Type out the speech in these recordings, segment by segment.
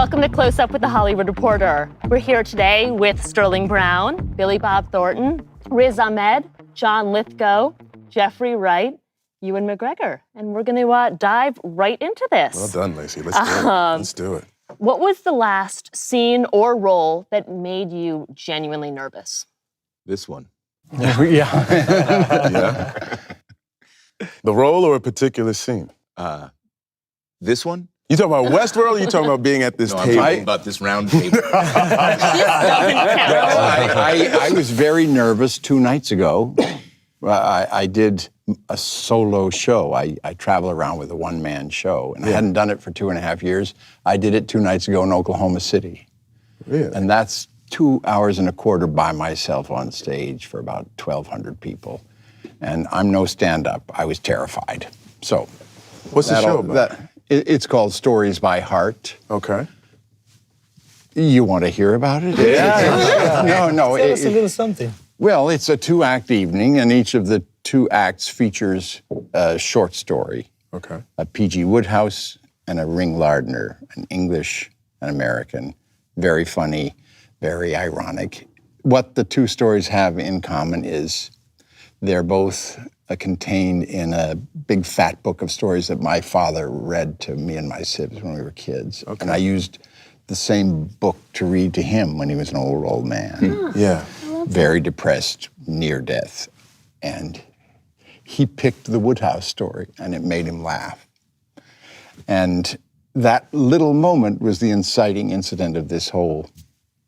Welcome to Close Up with the Hollywood Reporter. We're here today with Sterling Brown, Billy Bob Thornton, Riz Ahmed, John Lithgow, Jeffrey Wright, Ewan McGregor. And we're going to dive right into this. Well done, Lacey. Let's do it. Let's do it. What was the last scene or role that made you genuinely nervous? This one. Yeah. The role or a particular scene? This one? You talking about Westworld or you talking about being at this No, table? I'm talking about this round table. I was very nervous 2 nights ago. I did a solo show. I travel around with a one-man show, and I hadn't done it for 2.5 years. I did it 2 nights ago in Oklahoma City. Really? And that's 2 hours and a quarter by myself on stage for about 1,200 people. And I'm no stand-up. I was terrified. So, What's the show about? It's called Stories by Heart. Okay. You want to hear about it? Yeah. No. Tell us a little something. Well, it's a 2-act evening, and each of the 2 acts features a short story. Okay. A P.G. Wodehouse and a Ring Lardner, an English and American. Very funny, very ironic. What the 2 stories have in common is they're both contained in a big fat book of stories that my father read to me and my siblings when we were kids. Okay. And I used the same book to read to him when he was an old man. Yeah. Very depressed, near death. And he picked the Wodehouse story, and it made him laugh. And that little moment was the inciting incident of this whole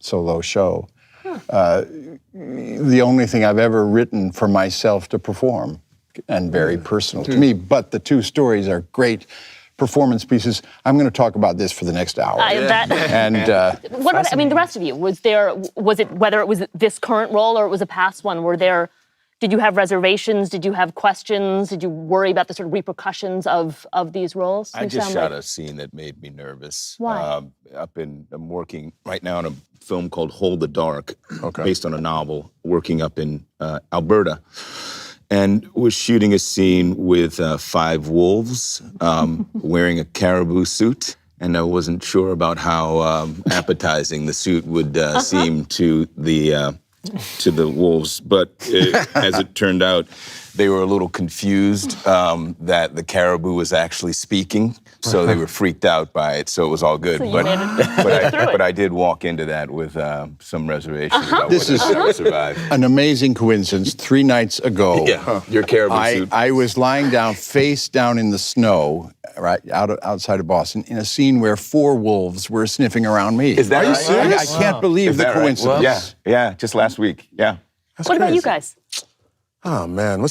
solo show. The only thing I've ever written for myself to perform, and very personal to me. But the 2 stories are great performance pieces. I'm going to talk about this for the next hour. What about, the rest of you? Was it whether it was this current role or it was a past one? Did you have reservations? Did you have questions? Did you worry about the sort of repercussions of these roles? I just shot a scene that made me nervous. Why? I'm working right now on a film called Hold the Dark, based on a novel, working up in Alberta. And was shooting a scene with 5 wolves wearing a caribou suit. And I wasn't sure about how appetizing the suit would seem to the wolves. But as it turned out, they were a little confused that the caribou was actually speaking. So they were freaked out by it. So it was all good. So but I did walk into that with some reservations about whether I would survive. An amazing coincidence. 3 nights ago, Your caribou suit. I was lying down, face down in the snow, right outside of Boston, in a scene where 4 wolves were sniffing around me. Is that right? I can't believe the coincidence. Right? Yeah, just last week. Yeah. What about you guys? Oh, man.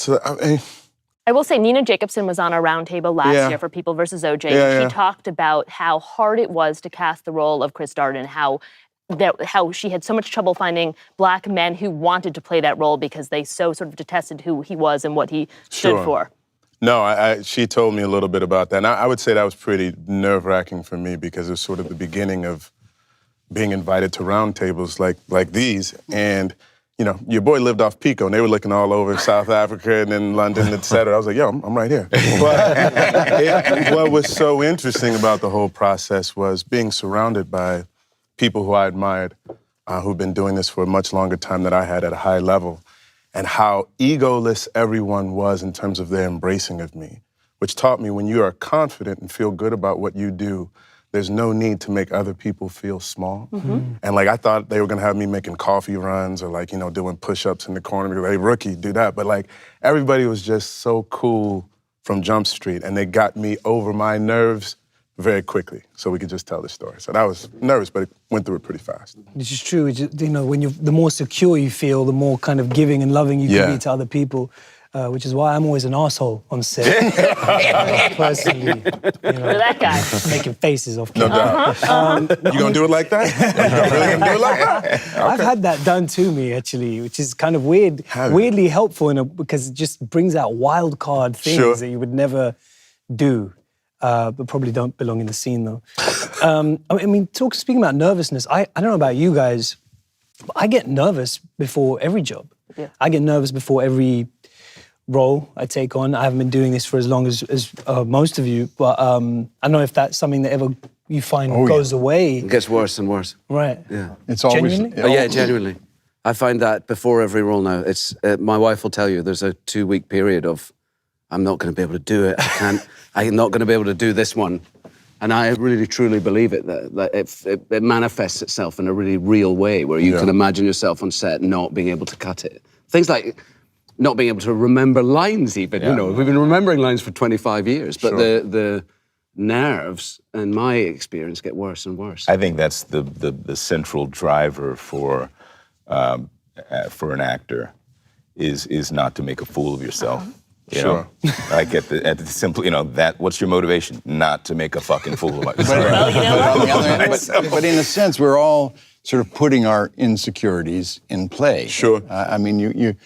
I will say Nina Jacobson was on our roundtable last year for People vs. OJ. She talked about how hard it was to cast the role of Chris Darden, how she had so much trouble finding Black men who wanted to play that role because they so sort of detested who he was and what he stood for. No, she told me a little bit about that. And I would say that was pretty nerve-wracking for me because it was sort of the beginning of being invited to roundtables like these. And you know, your boy lived off Pico, and they were looking all over South Africa and then London, et cetera. I was like, yo, I'm right here. But what was so interesting about the whole process was being surrounded by people who I admired, who've been doing this for a much longer time than I had at a high level, and how egoless everyone was in terms of their embracing of me, which taught me when you are confident and feel good about what you do, there's no need to make other people feel small. And like, I thought they were gonna have me making coffee runs or like, you know, doing push-ups in the corner. Hey, rookie, do that. But like, everybody was just so cool from Jump Street, and they got me over my nerves very quickly so we could just tell the story. So that was nervous, but it went through it pretty fast. This is true. You know, the more secure you feel, the more kind of giving and loving you can be to other people. Which is why I'm always an asshole on set. Personally, that guy making faces off camera. No doubt. You gonna do it like that? You really gonna do it like that? Okay. I've had that done to me actually, which is kind of weird, weirdly helpful because it just brings out wild card things that you would never do, but probably don't belong in the scene though. Speaking about nervousness, I don't know about you guys, but I get nervous before every job. Yeah. I get nervous before every role I take on. I haven't been doing this for as long as most of you, but I don't know if that's something that ever you find goes away. It gets worse and worse. Right. Yeah. It's always... Genuinely? Oh, yeah, genuinely. I find that before every role now. It's my wife will tell you there's a 2-week period of I'm not going to be able to do it. I'm not going to be able to do this one. And I really, truly believe it, that it manifests itself in a really real way where you can imagine yourself on set not being able to cut it. Things like not being able to remember lines even, you know. We've been remembering lines for 25 years, but the nerves, in my experience, get worse and worse. I think that's the central driver for an actor is not to make a fool of yourself. You know? Like at the simple, you know, what's your motivation? Not to make a fucking fool of myself. Well, you know But on the other hand, but in a sense, we're all sort of putting our insecurities in play. Sure. I mean, you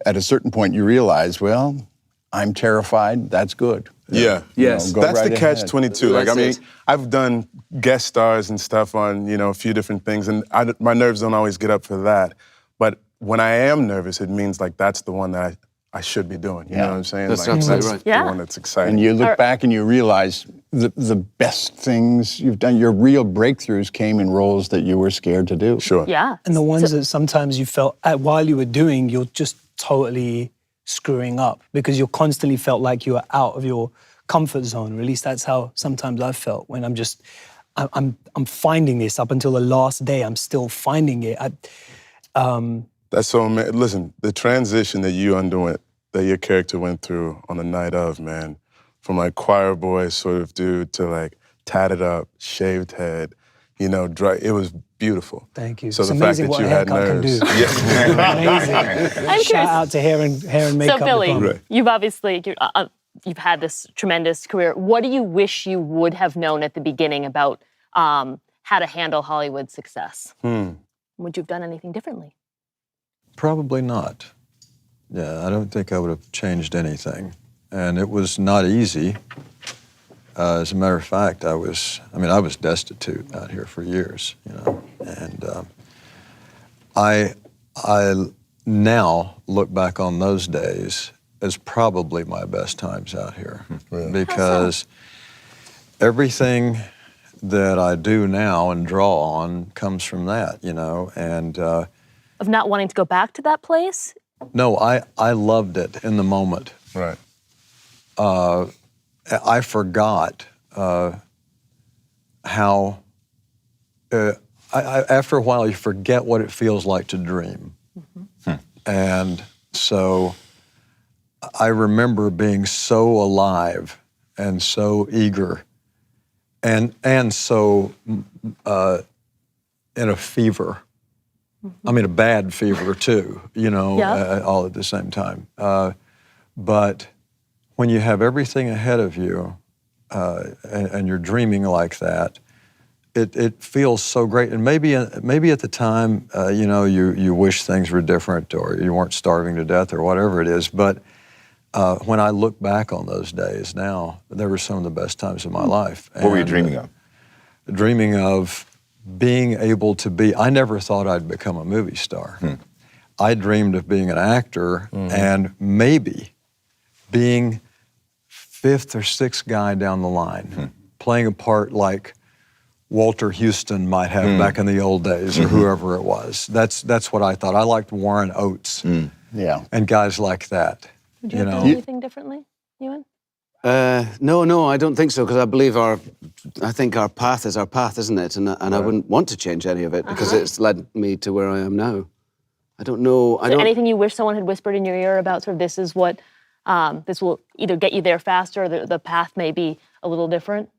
at a certain point you realize, well, I'm terrified. That's good. Yeah. Yes. Go That's right the ahead. catch-22. Like, I That's mean, it. I've done guest stars and stuff on, you know, a few different things, and my nerves don't always get up for that. But when I am nervous, it means like that's the one that I should be doing. You know what I'm saying? That's like, absolutely right. The Yeah. one that's exciting. And you look back and you realize the best things you've done, your real breakthroughs came in roles that you were scared to do. Sure. Yeah. And the ones that sometimes you felt while you were doing, you're just totally screwing up because you constantly felt like you were out of your comfort zone. Or at least that's how sometimes I felt when I'm finding this up until the last day. I'm still finding it. That's so amazing. Listen, the transition that that your character went through on the night of, man, from like choir boy sort of dude to like tatted up, shaved head, you know, dry. It was beautiful. Thank you. So It's the fact amazing that what you a had haircut can nerves. do. Amazing. I'm Shout curious. out to hair and makeup. So, Billy, department. you've obviously you've had this tremendous career. What do you wish you would have known at the beginning about how to handle Hollywood success? Would you have done anything differently? Probably not. Yeah, I don't think I would have changed anything. And it was not easy. As a matter of fact, I was destitute out here for years, you know. And I now look back on those days as probably my best times out here. Really? Because everything that I do now and draw on comes from that, you know. And Of not wanting to go back to that place? no, I loved it in the moment. Right. I forgot how, after a while, you forget what it feels like to dream. And so I remember being so alive and so eager and so in a fever. I mean, a bad fever too, you know, all at the same time. But when you have everything ahead of you and you're dreaming like that, it feels so great. And maybe at the time, you know, you wish things were different or you weren't starving to death or whatever it is. But when I look back on those days now, they were some of the best times of my life. What were you dreaming of? Dreaming of being able to be, I never thought I'd become a movie star. I dreamed of being an actor and maybe being fifth or sixth guy down the line, playing a part like Walter Houston might have back in the old days or whoever it was. That's what I thought. I liked Warren Oates and guys like that. Would you have done anything differently, Ewan? No, I don't think so, because I think our path is our path, isn't it? And I wouldn't want to change any of it because it's led me to where I am now. I don't know. Is there anything you wish someone had whispered in your ear about sort of this is what, this will either get you there faster or the path may be a little different?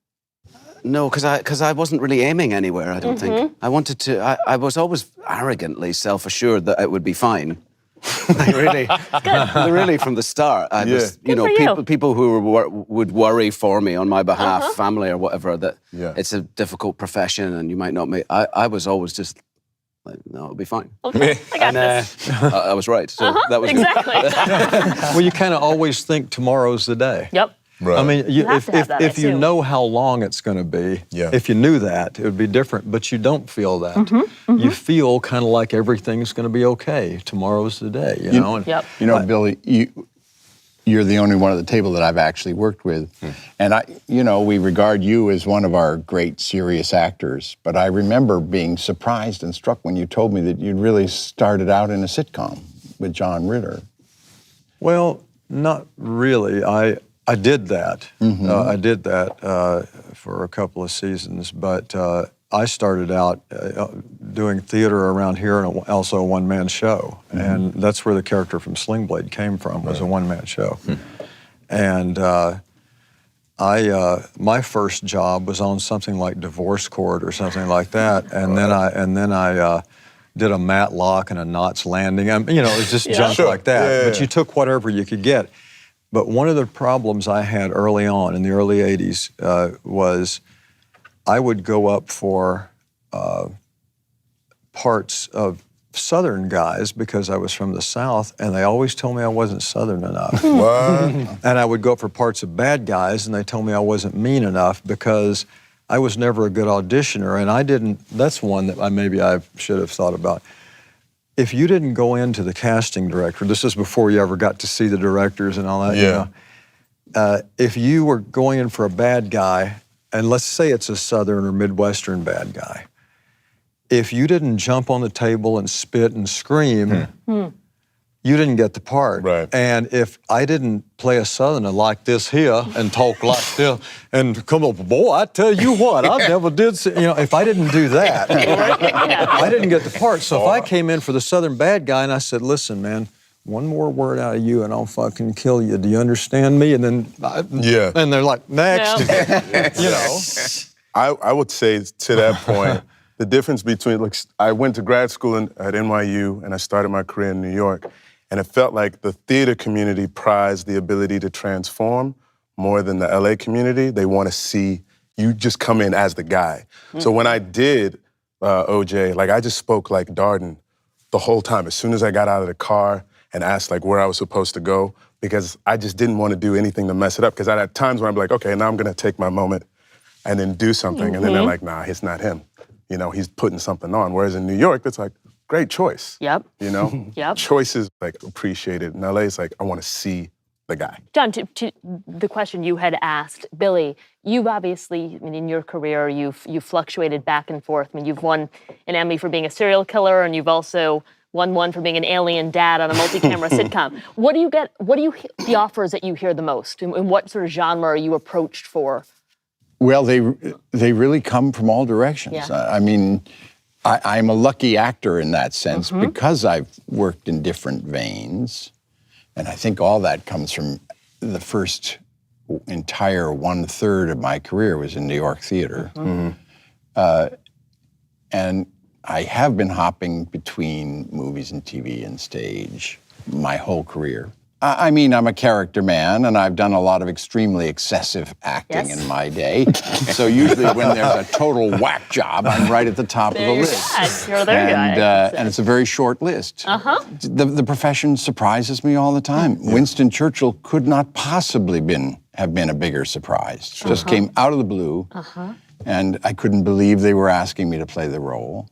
No, because I wasn't really aiming anywhere, I don't think. I wanted to, I was always arrogantly self-assured that it would be fine. Really from the start. I was, you know, people who would worry for me on my behalf, family or whatever, that it's a difficult profession and you might not make. I was always just like, no, it'll be fine. Okay, I got this. I was right. So that was exactly. Well, you kind of always think tomorr's the day. Yep. Right. I mean, if you too. know how long it's going to be, if you knew that, it would be different, but you don't feel that. You feel kind of like everything's going to be okay. Tomorrow's the day, you know? Yep. You know, Billy, you're the only one at the table that I've actually worked with. And we regard you as one of our great serious actors, but I remember being surprised and struck when you told me that you'd really started out in a sitcom with John Ritter. Well, not really. I did that. I did that for a couple of seasons, but I started out doing theater around here and also a one-man show. And that's where the character from Sling Blade came from, was a one-man show. And my first job was on something like Divorce Court or something like that. And then I did a Matlock and a Knots Landing. It was just junk like that. But you took whatever you could get. But one of the problems I had early on in the early 80s was I would go up for parts of Southern guys because I was from the South, and they always told me I wasn't Southern enough. And I would go up for parts of bad guys, and they told me I wasn't mean enough because I was never a good auditioner, and I didn't. That's one that maybe I should have thought about. If you didn't go into the casting director, this is before you ever got to see the directors and all that, if you were going in for a bad guy, and let's say it's a Southern or Midwestern bad guy, if you didn't jump on the table and spit and scream, you didn't get the part. Right. And if I didn't play a Southerner like this here and talk like this and come up, boy, I tell you what, I never did, if I didn't do that, I didn't get the part. So if I came in for the Southern bad guy and I said, listen, man, one more word out of you and I'll fucking kill you. Do you understand me? And then, and they're like, next, I would say to that point, the difference between, I went to grad school at NYU and I started my career in New York, and it felt like the theater community prized the ability to transform more than the LA community. They want to see you just come in as the guy. So when I did OJ, I just spoke like Darden the whole time. As soon as I got out of the car and asked where I was supposed to go, because I just didn't want to do anything to mess it up. Because I had times where I'm like, okay, now I'm going to take my moment and then do something. And then they're like, nah, it's not him. He's putting something on. Whereas in New York, it's like, great choice. Yep. Choice is appreciated. In LA, it's I want to see the guy. John, to the question you had asked, Billy, you've obviously, in your career, you've fluctuated back and forth. You've won an Emmy for being a serial killer, and you've also won one for being an alien dad on a multi-camera sitcom. What do you get? What do the offers that you hear the most? And what sort of genre are you approached for? Well, they really come from all directions. Yeah. I'm a lucky actor in that sense because I've worked in different veins. And I think all that comes from the first entire 1/3 of my career was in New York theater. And I have been hopping between movies and TV and stage my whole career. I'm a character man, and I've done a lot of extremely excessive acting in my day. So usually when there's a total whack job, I'm right at the top of the list. You're there, guy. And it's a very short list. The profession surprises me all the time. Winston Churchill could not possibly have been a bigger surprise. Just came out of the blue, and I couldn't believe they were asking me to play the role.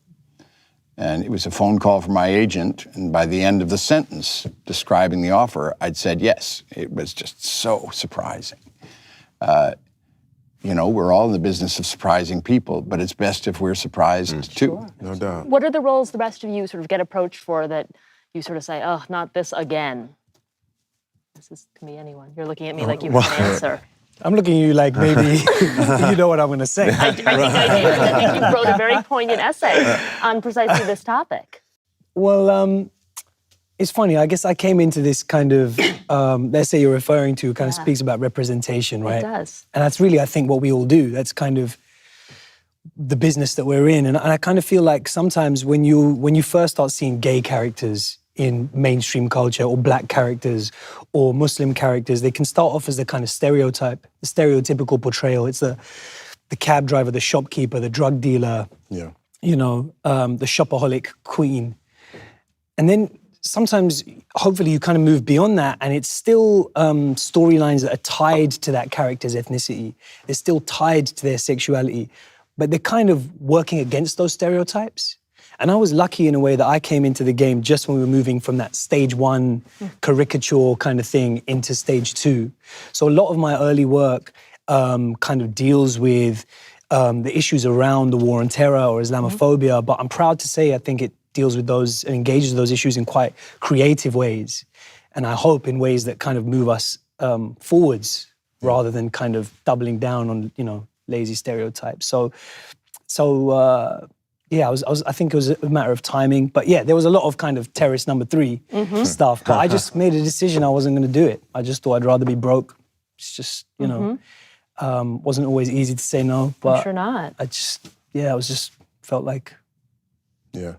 And it was a phone call from my agent, and by the end of the sentence describing the offer, I'd said yes. It was just so surprising. We're all in the business of surprising people, but it's best if we're surprised too. Sure. No doubt. What are the roles the rest of you sort of get approached for that you sort of say, oh, not this again? This can be anyone. You're looking at me like you have an answer. I'm looking at you like maybe you know what I'm going to say. I think I think you wrote a very poignant essay on precisely this topic. Well, it's funny. I guess I came into this kind of essay you're referring to kind of speaks about representation, right? It does. And that's really, I think, what we all do. That's kind of the business that we're in. And I kind of feel like sometimes when you first start seeing gay characters in mainstream culture, or black characters, or Muslim characters, they can start off as the kind of stereotype, the stereotypical portrayal. It's the cab driver, the shopkeeper, the drug dealer, the shopaholic queen. And then sometimes, hopefully, you kind of move beyond that, and it's still storylines that are tied to that character's ethnicity. They're still tied to their sexuality, but they're kind of working against those stereotypes. And I was lucky in a way that I came into the game just when we were moving from that stage 1 caricature kind of thing into stage 2. So a lot of my early work kind of deals with the issues around the war on terror or Islamophobia, but I'm proud to say I think it deals with those and engages with those issues in quite creative ways. And I hope in ways that kind of move us forwards rather than kind of doubling down on, you know, lazy stereotypes. So yeah, I think it was a matter of timing. But yeah, there was a lot of kind of Terrorist Number 3 stuff. But I just made a decision I wasn't going to do it. I just thought I'd rather be broke. It's just, you know, wasn't always easy to say no. But I'm sure not. I was just felt like. Yeah.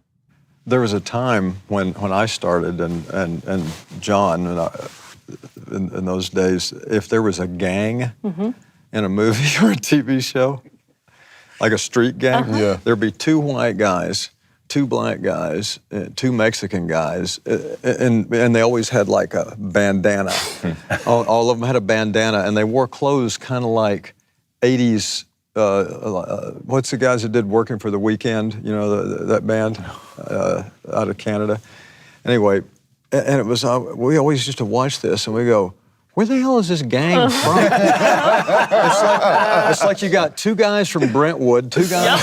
There was a time when I started, and John, in those days, if there was a gang in a movie or a TV show, like a street gang, there'd be 2 white guys, 2 black guys, 2 Mexican guys, and they always had like a bandana. all of them had a bandana, and they wore clothes kind of like 80s. What's the guys that did Working for the Weekend? You know, that band out of Canada. Anyway, and it was, we always used to watch this and we go, where the hell is this gang from? It's like you got 2 guys from Brentwood, 2 guys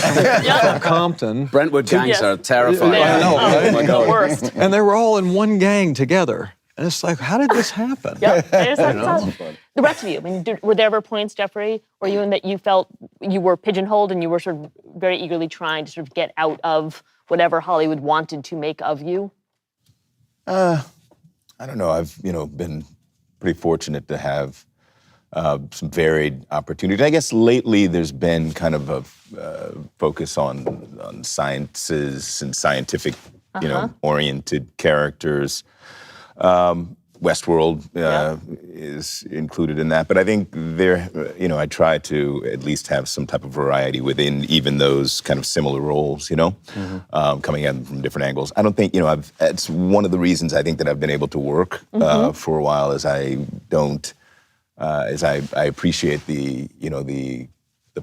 from Compton. Brentwood gangs are terrifying. I know, right? Oh my God. The worst. And they were all in one gang together. And it's like, how did this happen? The rest of you, I mean, were there ever points, Jeffrey, or you in that you felt you were pigeonholed and you were sort of very eagerly trying to sort of get out of whatever Hollywood wanted to make of you? I don't know. I've, been pretty fortunate to have some varied opportunities. I guess lately there's been kind of a focus on sciences and scientific, oriented characters. Westworld is included in that, but I think I try to at least have some type of variety within even those kind of similar roles, coming at them from different angles. I don't think, it's one of the reasons I think that I've been able to work for a while is I appreciate the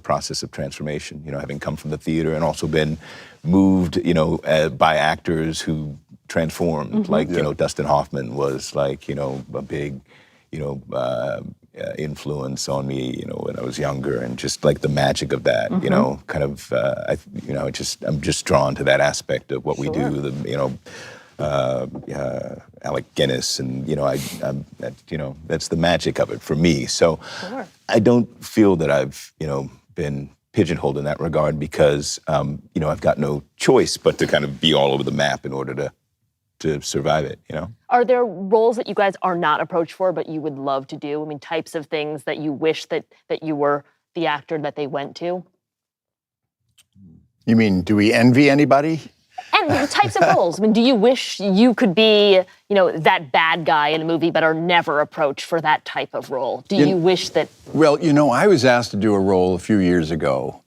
process of transformation, having come from the theater and also been moved, by actors who transformed, like, Dustin Hoffman was like, a big, influence on me, when I was younger, and just like the magic of that, kind of, I'm just drawn to that aspect of what we do, Alec Guinness, and, that's the magic of it for me. So I don't feel that I've, been pigeonholed in that regard because, I've got no choice but to kind of be all over the map in order to survive it, Are there roles that you guys are not approached for but you would love to do? I mean, types of things that you wish that you were the actor that they went to? You mean, do we envy anybody? And the types of roles. I mean, do you wish you could be, that bad guy in a movie but are never approached for that type of role? Do you wish that... Well, I was asked to do a role a few years ago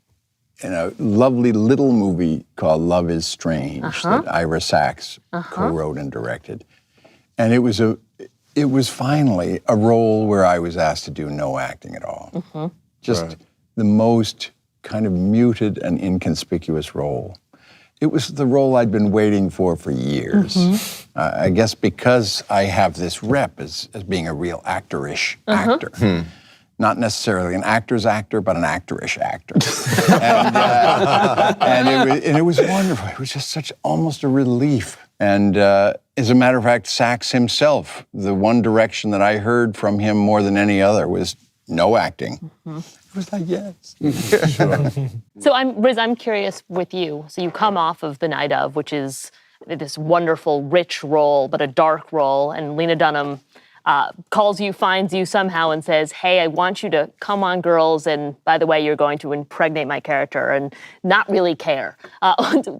in a lovely little movie called Love is Strange that Ira Sachs co-wrote and directed. And it was finally a role where I was asked to do no acting at all. Just the most kind of muted and inconspicuous role. It was the role I'd been waiting for years. I guess because I have this rep as being a real actor-ish actor. Not necessarily an actor's actor, but an actor-ish actor. and it was wonderful. It was just almost a relief. And as a matter of fact, Sachs himself, the one direction that I heard from him more than any other was no acting. It was like, yes. So Riz, I'm curious with you. So you come off of The Night Of, which is this wonderful, rich role, but a dark role, and Lena Dunham calls you, finds you somehow and says, hey, I want you to come on, girls, and by the way, you're going to impregnate my character, and not really care.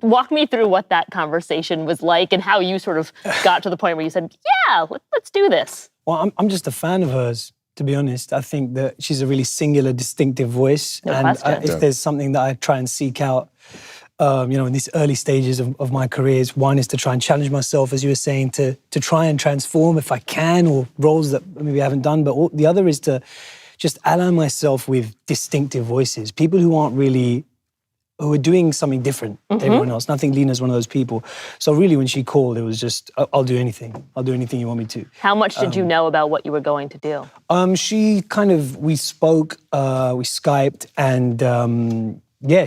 Walk me through what that conversation was like and how you sort of got to the point where you said, yeah, let's do this. Well, I'm just a fan of hers, to be honest. I think that she's a really singular, distinctive voice. No and question. If there's something that I try and seek out, in these early stages of my careers, one is to try and challenge myself, as you were saying, to try and transform if I can, or roles that maybe I haven't done. But the other is to just ally myself with distinctive voices, people who aren't really who are doing something different to everyone else. Nothing Lena's one of those people. So really, when she called, it was just, I'll do anything. I'll do anything you want me to. How much did you know about what you were going to do? She kind of, we spoke, we Skyped, and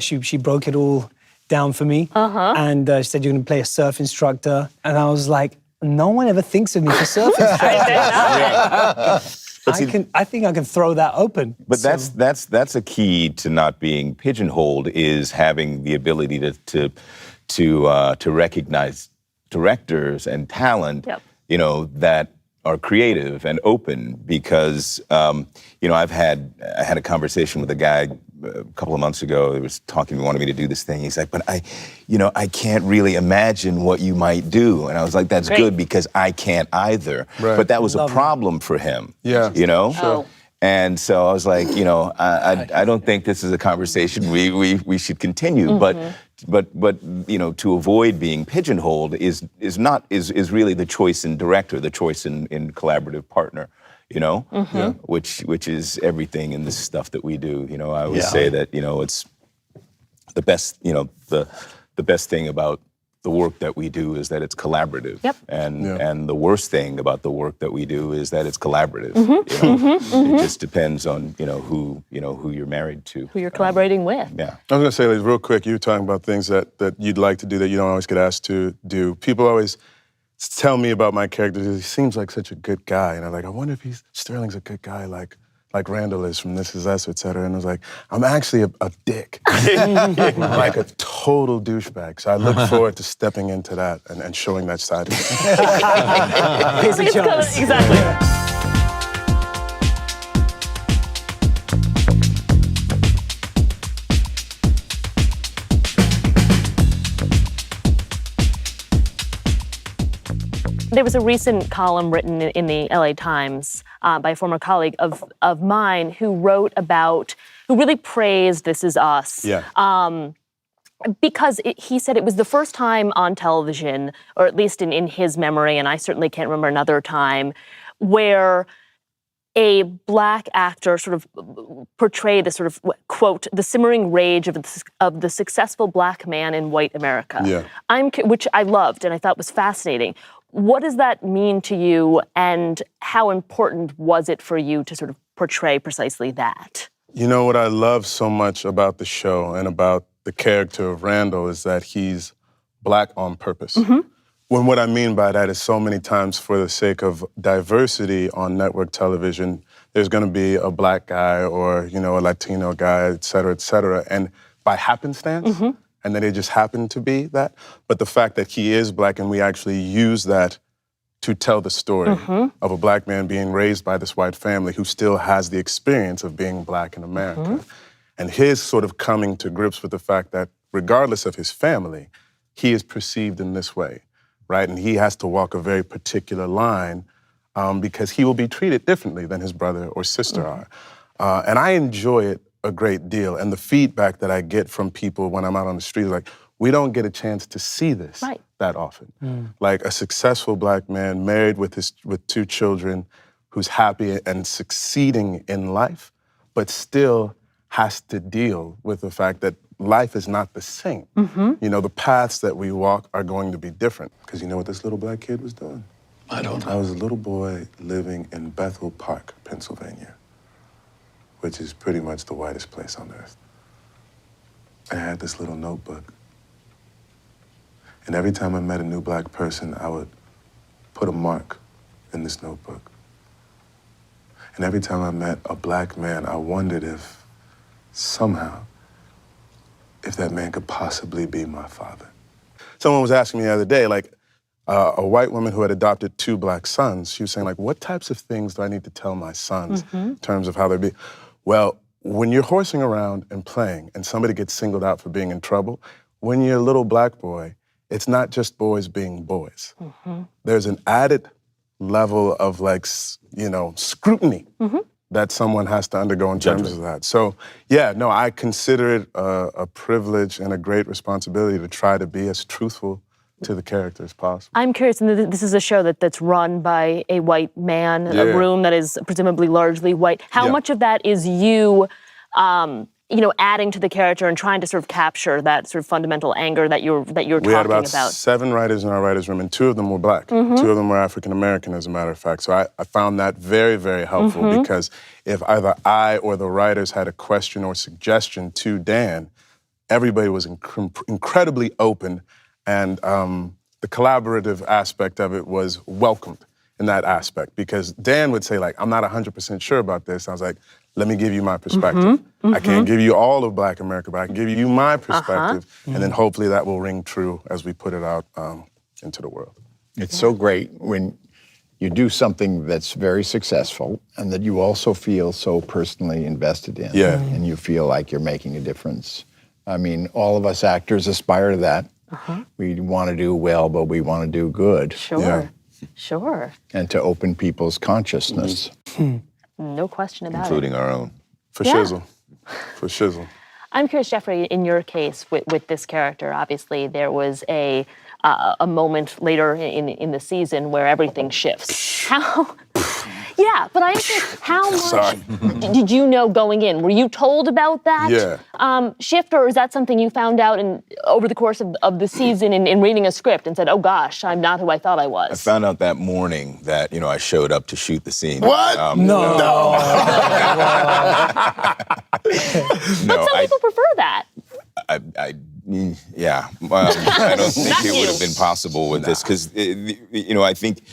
she broke it all down for me. And she said, you're going to play a surf instructor. And I was like, no one ever thinks of me for surf instructor. I think I can throw that open. But that's a key to not being pigeonholed, is having the ability to recognize directors and talent, that are creative and open. Because I had a conversation with a guy a couple of months ago. He was talking, he wanted me to do this thing. He's like, but I can't really imagine what you might do. And I was like, that's good, because I can't either. Right. But that was a problem for him. Yeah. Sure. And so I was like, I don't think this is a conversation we should continue. But to avoid being pigeonholed is really the choice in director, the choice in collaborative partner. Which is everything in this stuff that we do. I always say that, it's the best, the best thing about the work that we do is that it's collaborative. Yep. And the worst thing about the work that we do is that it's collaborative. It just depends on, who you're married to. Who you're collaborating with. Yeah. I was gonna say, real quick, you were talking about things that you'd like to do that you don't always get asked to do. People always tell me about my character. He seems like such a good guy, and I'm like, I wonder if Sterling's a good guy, like Randall is from This Is Us, et cetera. And I was like, I'm actually a dick, like a total douchebag. So I look forward to stepping into that and showing that side of me. Here's a chance. Exactly. There was a recent column written in the LA Times by a former colleague of mine who really praised This Is Us. Yeah. Because he said it was the first time on television, or at least in his memory, and I certainly can't remember another time, where a Black actor sort of portrayed the sort of, quote, the simmering rage of the successful Black man in white America. Yeah. Which I loved and I thought was fascinating. What does that mean to you, and how important was it for you to sort of portray precisely that? What I love so much about the show and about the character of Randall is that he's Black on purpose. When what I mean by that is so many times, for the sake of diversity on network television, there's gonna be a Black guy or, a Latino guy, et cetera, and by happenstance, and then it just happened to be that. But the fact that he is Black, and we actually use that to tell the story of a Black man being raised by this white family who still has the experience of being Black in America. And his sort of coming to grips with the fact that regardless of his family, he is perceived in this way, right? And he has to walk a very particular line because he will be treated differently than his brother or sister are. And I enjoy it a great deal. And the feedback that I get from people when I'm out on the street is like, we don't get a chance to see this that often. Like a successful Black man married with 2 children who's happy and succeeding in life, but still has to deal with the fact that life is not the same. The paths that we walk are going to be different. Because you know what this little Black kid was doing? I don't know. I was a little boy living in Bethel Park, Pennsylvania, which is pretty much the whitest place on earth. I had this little notebook. And every time I met a new Black person, I would put a mark in this notebook. And every time I met a Black man, I wondered if somehow, if that man could possibly be my father. Someone was asking me the other day, like, a white woman who had adopted 2 Black sons, she was saying, like, what types of things do I need to tell my sons in terms of how they're being? Well, when you're horsing around and playing and somebody gets singled out for being in trouble, when you're a little Black boy, it's not just boys being boys. There's an added level of scrutiny that someone has to undergo in terms of that. So I consider it a privilege and a great responsibility to try to be as truthful to the character as possible. I'm curious, and this is a show that's run by a white man, a room that is presumably largely white. How much of that is you adding to the character and trying to sort of capture that sort of fundamental anger that you're talking about? We had about 7 writers in our writers' room, and 2 of them were Black. 2 of them were African American, as a matter of fact. So I found that very, very helpful because if either I or the writers had a question or suggestion to Dan, everybody was incredibly open, and the collaborative aspect of it was welcomed in that aspect, because Dan would say, like, I'm not 100% sure about this. I was like, let me give you my perspective. I can't give you all of Black America, but I can give you my perspective, and then hopefully that will ring true as we put it out into the world. It's so great when you do something that's very successful and that you also feel so personally invested in. Yeah. And you feel like you're making a difference. I mean, all of us actors aspire to that. We want to do well, but we want to do good. Sure. Yeah. Sure. And to open people's consciousness. No question about including our own. For Yeah. shizzle. For shizzle. I'm curious, Jeffrey, in your case with this character, obviously there was a moment later in the season where everything shifts. How? Yeah, but I'm curious, how much did you know going in? Were you told about that shift, or is that something you found out over the course of the season in reading a script and said, oh gosh, I'm not who I thought I was? I found out that morning that, I showed up to shoot the scene. What? But some people prefer that. I don't think it would have been possible with this, because, I think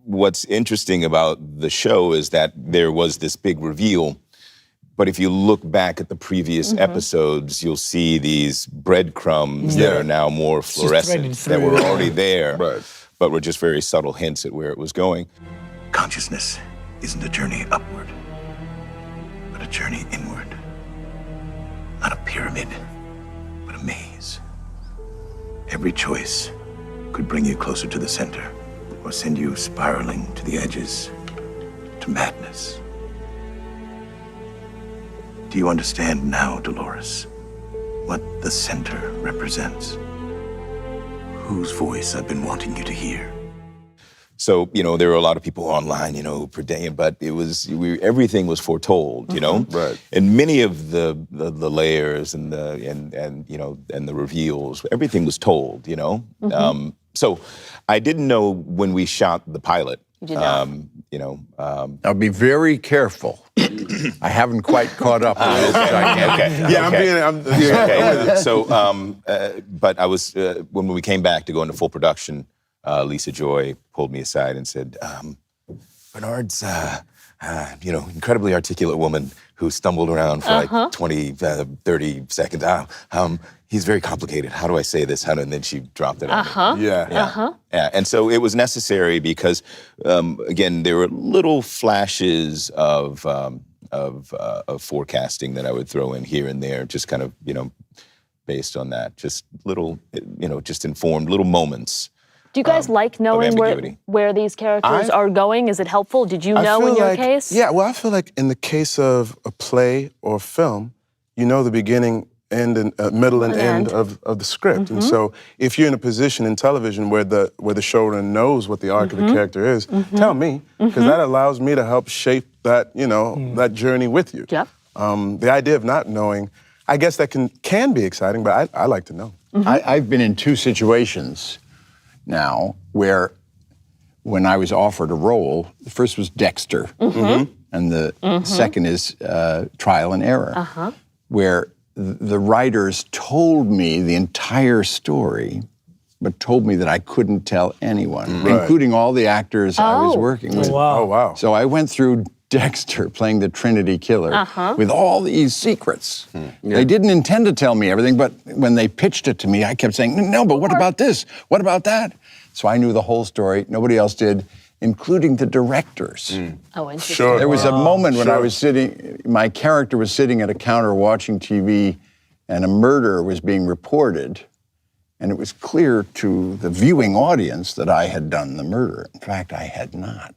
what's interesting about the show is that there was this big reveal, but if you look back at the previous episodes, you'll see these breadcrumbs that are now more fluorescent, that were already there, but were just very subtle hints at where it was going. Consciousness isn't a journey upward, but a journey inward. Not a pyramid, but a maze. Every choice could bring you closer to the center, or send you spiraling to the edges, to madness. Do you understand now, Dolores, what the center represents? Whose voice I've been wanting you to hear? So, there were a lot of people online, predaying, but it was, everything was foretold, Right. And many of the layers and the reveals, everything was told, So I didn't know when we shot the pilot. You did not. Now be very careful. I haven't quite caught up with this gigantic. Okay. So, but I was, when we came back to go into full production, Lisa Joy pulled me aside and said, Bernard's, incredibly articulate woman who stumbled around for like 20, 30 seconds. He's very complicated. How do I say this? And then she dropped it on me. Yeah. Yeah. And so it was necessary because, again, there were little flashes of forecasting that I would throw in here and there, just kind of, based on that, just little, just informed little moments. Do you guys like knowing where these characters are going? Is it helpful? Did you know in your case? Yeah, well, I feel like in the case of a play or film, you know the beginning, end, and middle and end of the script. And so if you're in a position in television where the showrunner knows what the arc of the character is, tell me, because that allows me to help shape that, that journey with you. Yep. The idea of not knowing, I guess that can be exciting, but I like to know. I've been in 2 situations now where when I was offered a role, the first was Dexter, and the second is Trial and Error, where the writers told me the entire story, but told me that I couldn't tell anyone, including all the actors I was working with. Oh, wow. So I went through Dexter playing the Trinity Killer with all these secrets. They didn't intend to tell me everything, but when they pitched it to me, I kept saying, no, but what about this? What about that? So I knew the whole story. Nobody else did, including the directors. Oh, interesting. Sure. There was a moment when I was sitting, my character was sitting at a counter watching TV, and a murder was being reported, and it was clear to the viewing audience that I had done the murder. In fact, I had not.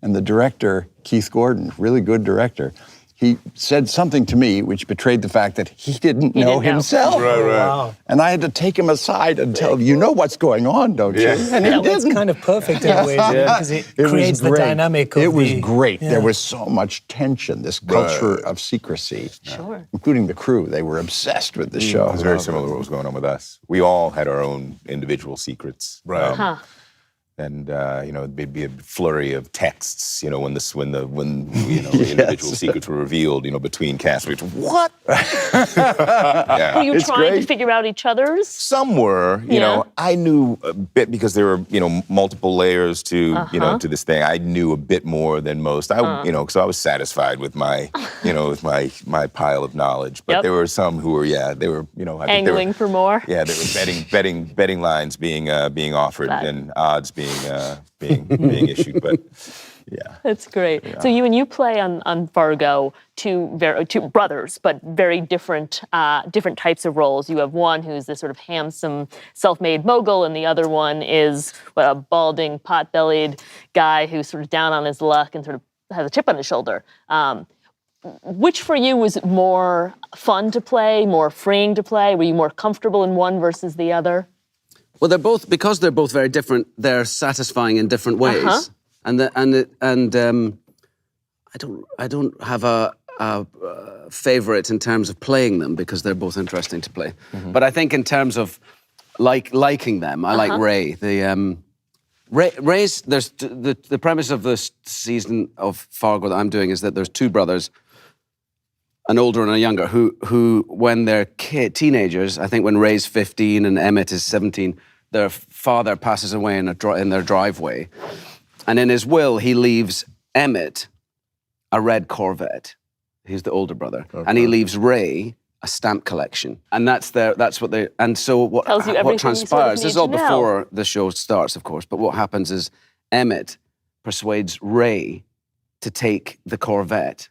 And the director, Keith Gordon, really good director, he said something to me which betrayed the fact that he didn't know himself. Right. Wow. And I had to take him aside and tell him, you know what's going on, don't you? And he That's didn't. kind of perfect in a way, isn't it? Because it creates the dynamic of It was the- great. Yeah. There was so much tension, this culture of secrecy. Sure. Including the crew. They were obsessed with the show. It was very similar to what was going on with us. We all had our own individual secrets. Right. And you know, it'd be a flurry of texts. You know, when the individual secrets were revealed. You know, between castmates. What? Were you trying to figure out each other's? Some were. You know, I knew a bit because there were multiple layers to to this thing. I knew a bit more than most. Because I was satisfied with my my pile of knowledge. But there were some who were they were I think angling for more. Yeah, there were betting lines being offered and odds being issued, but yeah. That's great. Yeah. So you play on Fargo two brothers, but very different types of roles. You have one who's this sort of handsome, self-made mogul, and the other one is a balding, pot-bellied guy who's sort of down on his luck and sort of has a chip on his shoulder. Which for you was more fun to play, more freeing to play? Were you more comfortable in one versus the other? Well, they're both very different. They're satisfying in different ways, and I don't have a favorite in terms of playing them because they're both interesting to play. Mm-hmm. But I think in terms of liking them, I like Ray. Ray's there's the premise of this season of Fargo that I'm doing is that there's two brothers, an older and a younger, who when they're teenagers, I think when Ray's 15 and Emmett is 17, their father passes away in their driveway. And in his will, he leaves Emmett a red Corvette. He's the older brother. Okay. And he leaves Ray a stamp collection. And so what transpires, this is all before the show starts, of course, but what happens is Emmett persuades Ray to take the Corvette.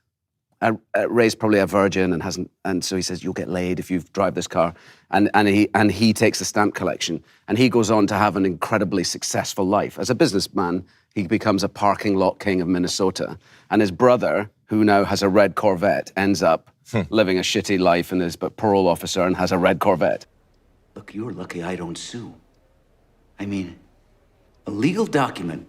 Ray's probably a virgin and so he says, you'll get laid if you drive this car. And he takes the stamp collection and he goes on to have an incredibly successful life. As a businessman, he becomes a parking lot king of Minnesota. And his brother, who now has a red Corvette, ends up living a shitty life and is a parole officer and has a red Corvette. Look, you're lucky I don't sue. I mean, a legal document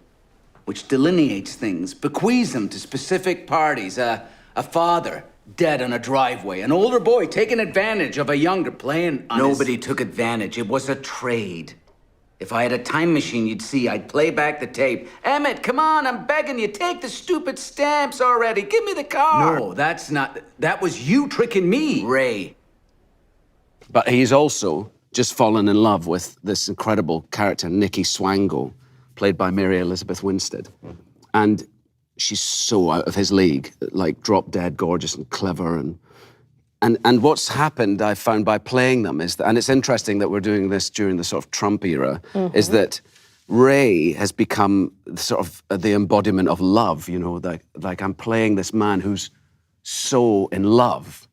which delineates things, bequeaths them to specific parties, a father dead on a driveway, an older boy taking advantage of a younger playing on Nobody took advantage. It was a trade. If I had a time machine, you'd see I'd play back the tape. Emmett, come on, I'm begging you. Take the stupid stamps already. Give me the car. No, that was you tricking me, Ray. But he's also just fallen in love with this incredible character, Nikki Swango, played by Mary Elizabeth Winstead. And she's so out of his league, like drop dead gorgeous and clever. And what's happened, I found, by playing them is that, and it's interesting that we're doing this during the sort of Trump era, is that Ray has become sort of the embodiment of love, like I'm playing this man who's so in love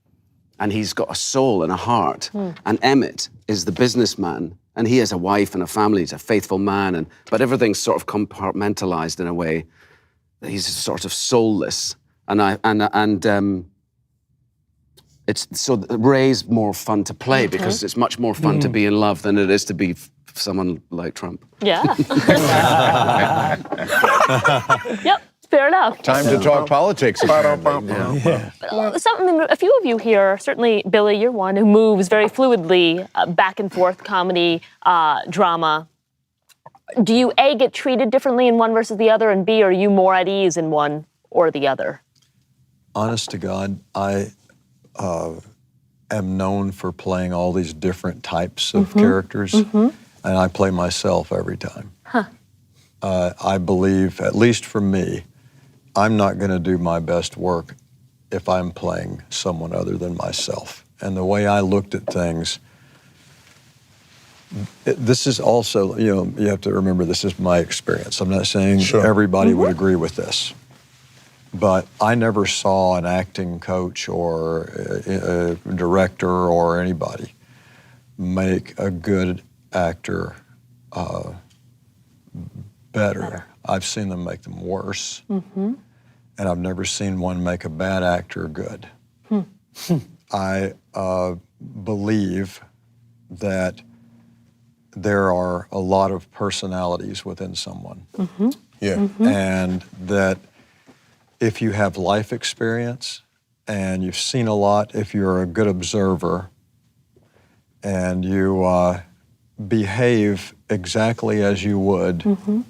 and he's got a soul and a heart. And Emmett is the businessman and he has a wife and a family, he's a faithful man, but everything's sort of compartmentalized in a way. He's sort of soulless, it's so Ray's more fun to play because it's much more fun to be in love than it is to be someone like Trump. Yeah. Yep. Fair enough. Time to talk politics. A few of you here, certainly Billy, you're one who moves very fluidly back and forth, comedy, drama. Do you, A, get treated differently in one versus the other, and B, are you more at ease in one or the other? Honest to God, I am known for playing all these different types of characters, and I play myself every time. I believe, at least for me, I'm not going to do my best work if I'm playing someone other than myself. And the way I looked at things, this is also, you have to remember this is my experience. I'm not saying everybody would agree with this. But I never saw an acting coach or a director or anybody make a good actor better. I've seen them make them worse. and I've never seen one make a bad actor good. I believe that there are a lot of personalities within someone. Yeah. And that if you have life experience and you've seen a lot, if you're a good observer and you behave exactly as you would in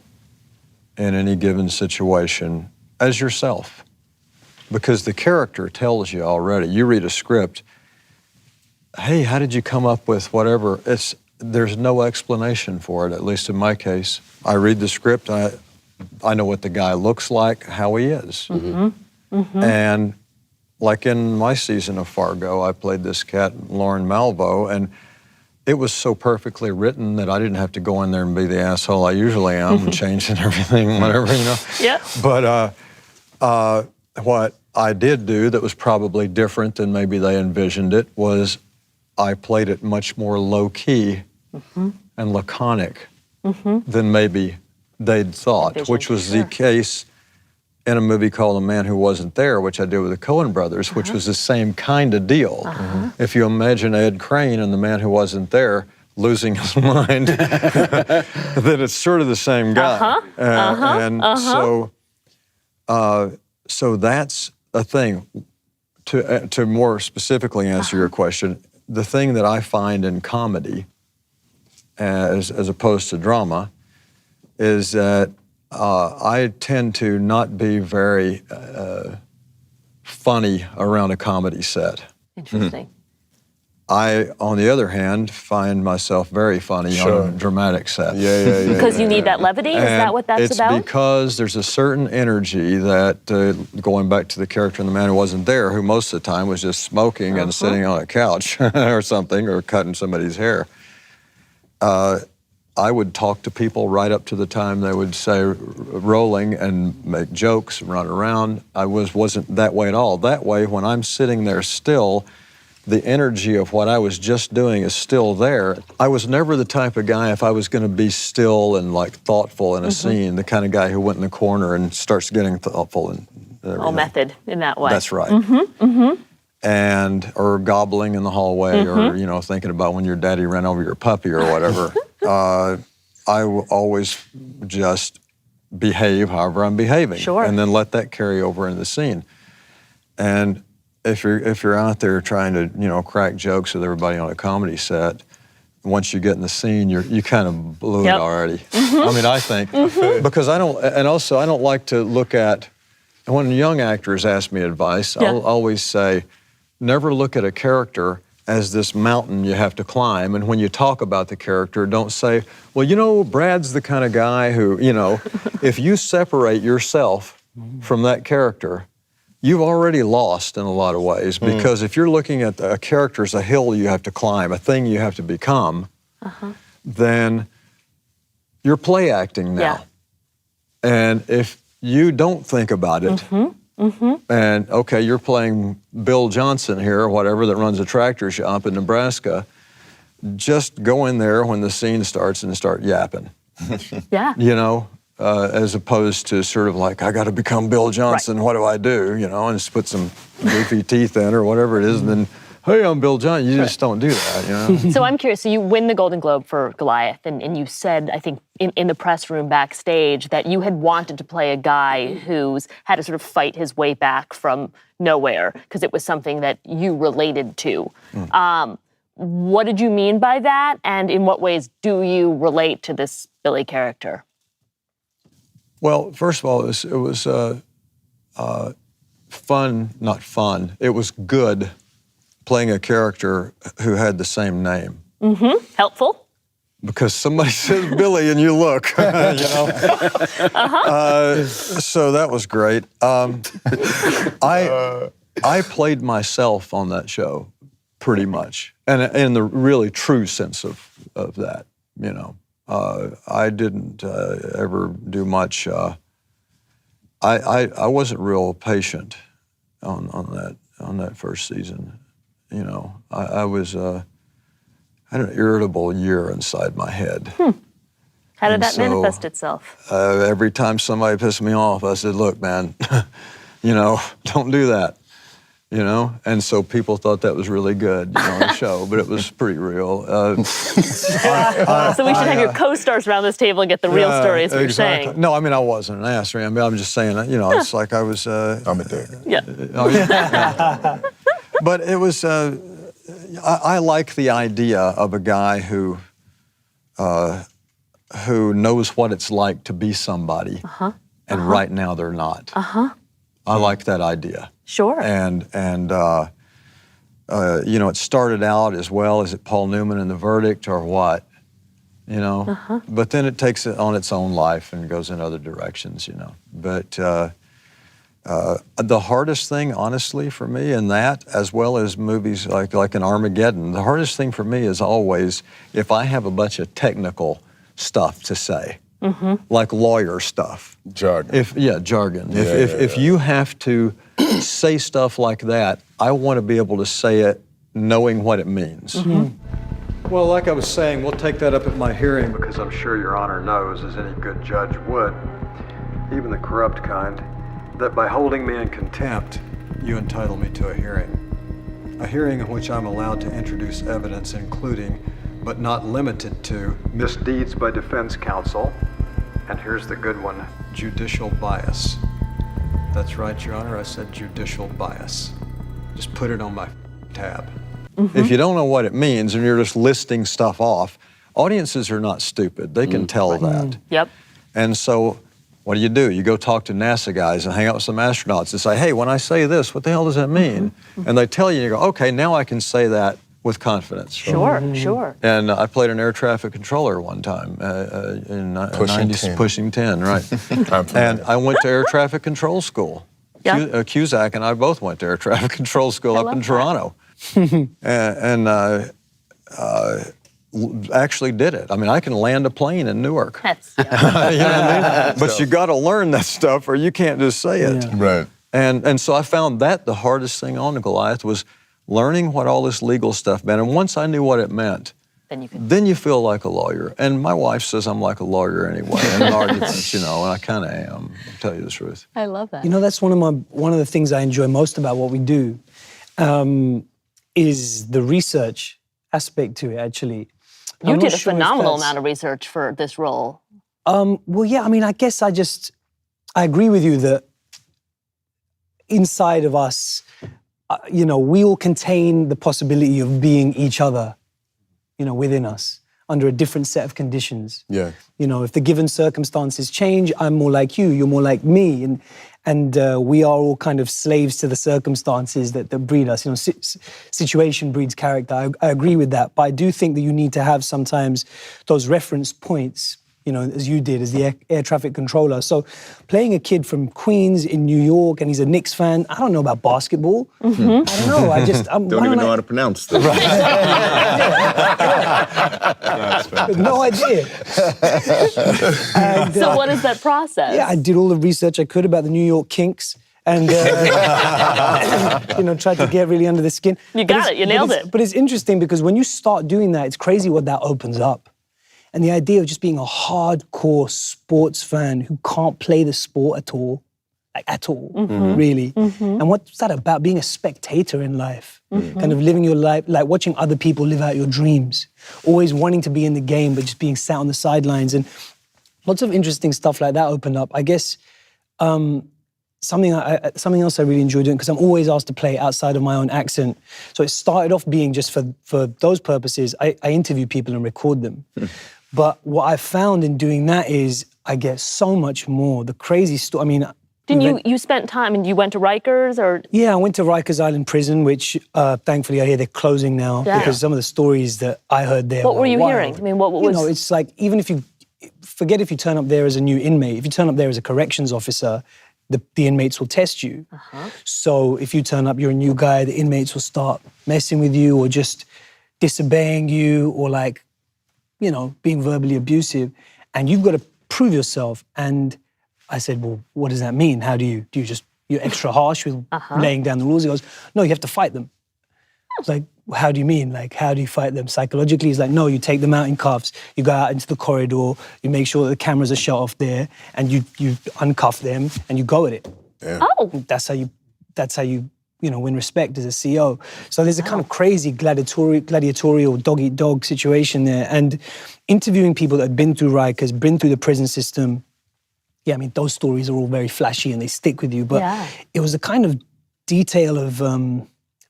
any given situation as yourself, because the character tells you already. You read a script, hey, how did you come up with whatever? There's no explanation for it, at least in my case. I read the script, I know what the guy looks like, how he is. And like in my season of Fargo, I played this cat, Lauren Malvo, and it was so perfectly written that I didn't have to go in there and be the asshole I usually am and changing everything, whatever, you know. Yeah. But what I did do that was probably different than maybe they envisioned it was I played it much more low-key and laconic than maybe they'd thought, which was the case in a movie called The Man Who Wasn't There, which I did with the Coen brothers, which was the same kind of deal. If you imagine Ed Crane and The Man Who Wasn't There losing his mind, then it's sort of the same guy. So that's a thing. To more specifically answer your question, the thing that I find in comedy, as opposed to drama, is that I tend to not be very funny around a comedy set. Interesting. I, on the other hand, find myself very funny on a dramatic set. Because you need that levity? Is that what that's about? It's because there's a certain energy that, going back to the character in The Man Who Wasn't There, who most of the time was just smoking and sitting on a couch or something, or cutting somebody's hair, I would talk to people right up to the time they would say rolling and make jokes, run around. I wasn't that way at all. That way, when I'm sitting there still, the energy of what I was just doing is still there. I was never the type of guy, if I was going to be still and like thoughtful in a scene, the kind of guy who went in the corner and starts getting thoughtful and all method in that way. That's right. And or gobbling in the hallway, or thinking about when your daddy ran over your puppy or whatever. I will always just behave however I'm behaving, and then let that carry over in the scene. And if you're out there trying to crack jokes with everybody on a comedy set, once you get in the scene, you kind of blew it already. I mean, I think because I don't like to look at. When young actors ask me advice, I'll always say, never look at a character as this mountain you have to climb. And when you talk about the character, don't say, well, Brad's the kind of guy who, if you separate yourself from that character, you've already lost in a lot of ways. Because if you're looking at a character as a hill you have to climb, a thing you have to become, then you're play acting now. And if you don't think about it, and okay, you're playing Bill Johnson here, or whatever, that runs a tractor shop in Nebraska, just go in there when the scene starts and start yapping. As opposed to sort of like, I got to become Bill Johnson, what do I do? And just put some goofy teeth in or whatever it is, and then, hey, I'm Bill Johnson. You just don't do that, So I'm curious, so you win the Golden Globe for Goliath, and you said, I think, in the press room backstage that you had wanted to play a guy who's had to sort of fight his way back from nowhere, because it was something that you related to. What did you mean by that, and in what ways do you relate to this Billy character? Well, first of all, it was fun, not fun. It was good playing a character who had the same name. Helpful? Because somebody says Billy and you look, So that was great. I played myself on that show, pretty much, and in the really true sense of that, I didn't ever do much. I wasn't real patient on that first season. I was I had an irritable year inside my head. How did that manifest itself? Every time somebody pissed me off, I said, "Look, man, don't do that. And so people thought that was really good, on the show, but it was pretty real. So we should have your co-stars around this table and get the real story, is what you're saying. No, I mean, I wasn't an ass, I'm just saying, it's like I was... I'm a dick. Yeah. But it was, I like the idea of a guy who knows what it's like to be somebody, and right now they're not. I like that idea. Sure. And it started out as well as it Paul Newman in The Verdict or what, But then it takes it on its own life and goes in other directions, But the hardest thing, honestly, for me in that, as well as movies like in Armageddon, the hardest thing for me is always if I have a bunch of technical stuff to say, like lawyer stuff. Jargon. Jargon. If you have to say stuff like that, I want to be able to say it knowing what it means. Well, like I was saying, we'll take that up at my hearing because I'm sure Your Honor knows, as any good judge would, even the corrupt kind, that by holding me in contempt, you entitle me to a hearing. A hearing in which I'm allowed to introduce evidence including, but not limited to, misdeeds by defense counsel, and here's the good one, judicial bias. That's right, Your Honor, I said judicial bias. Just put it on my tab. If you don't know what it means and you're just listing stuff off, audiences are not stupid. They can tell that. Yep. And so what do? You go talk to NASA guys and hang out with some astronauts and say, hey, when I say this, what the hell does that mean? And they tell you, and you go, okay, now I can say that with confidence. Sure. And I played an air traffic controller one time in the 90s, pushing 10, right. And I went to air traffic control school. Yeah. Cusack and I both went to air traffic control school up in Toronto. and actually did it. I mean, I can land a plane in Newark. That's, you know what I mean? But you got to learn that stuff or you can't just say it. Yeah. Right. And so I found that the hardest thing on Goliath was learning what all this legal stuff meant. And once I knew what it meant, then you feel like a lawyer. And my wife says I'm like a lawyer anyway in arguments, and I kind of am, to tell you the truth. I love that. That's one of the things I enjoy most about what we do, is the research aspect to it, actually. You did a phenomenal amount of research for this role. Well, yeah, I mean, I guess I agree with you that inside of us, we all contain the possibility of being each other, within us, under a different set of conditions. Yeah. If the given circumstances change, I'm more like you, you're more like me, and we are all kind of slaves to the circumstances that breed us. Situation breeds character. I agree with that, but I do think that you need to have sometimes those reference points, as you did as the air traffic controller. So playing a kid from Queens in New York, and he's a Knicks fan, I don't know about basketball. I don't know, don't even know how to pronounce them. No idea. And, so what is that process? Yeah, I did all the research I could about the New York Kinks and tried to get really under the skin. You got it, you nailed it. But it's interesting because when you start doing that, it's crazy what that opens up. And the idea of just being a hardcore sports fan who can't play the sport at all, really. And what's that about? Being a spectator in life, kind of living your life, like watching other people live out your dreams, always wanting to be in the game, but just being sat on the sidelines. And lots of interesting stuff like that opened up. I guess something else I really enjoy doing, because I'm always asked to play outside of my own accent. So it started off being just for those purposes, I interview people and record them. But what I found in doing that is I get so much more. The crazy story, I mean... Didn't you spent time and you went to Rikers or? Yeah, I went to Rikers Island Prison, which thankfully I hear they're closing now because some of the stories that I heard there What were you wild. hearing? I mean, what was... it's like, even if you... Forget if you turn up there as a new inmate. If you turn up there as a corrections officer, the inmates will test you. So if you turn up, you're a new guy, the inmates will start messing with you or just disobeying you or being verbally abusive. And you've got to prove yourself. And I said, well, what does that mean? How you're extra harsh with laying down the rules? He goes, no, you have to fight them. I was like, how do you mean? How do you fight them? Psychologically, he's like, no, you take them out in cuffs, you go out into the corridor, you make sure that the cameras are shut off there, and you uncuff them, and you go at it. Yeah. Oh. That's how you win respect as a CEO. So there's a kind of crazy gladiatorial dog-eat-dog situation there. And interviewing people that had been through Rikers, been through the prison system, yeah, I mean, those stories are all very flashy and they stick with you. But it was a kind of detail of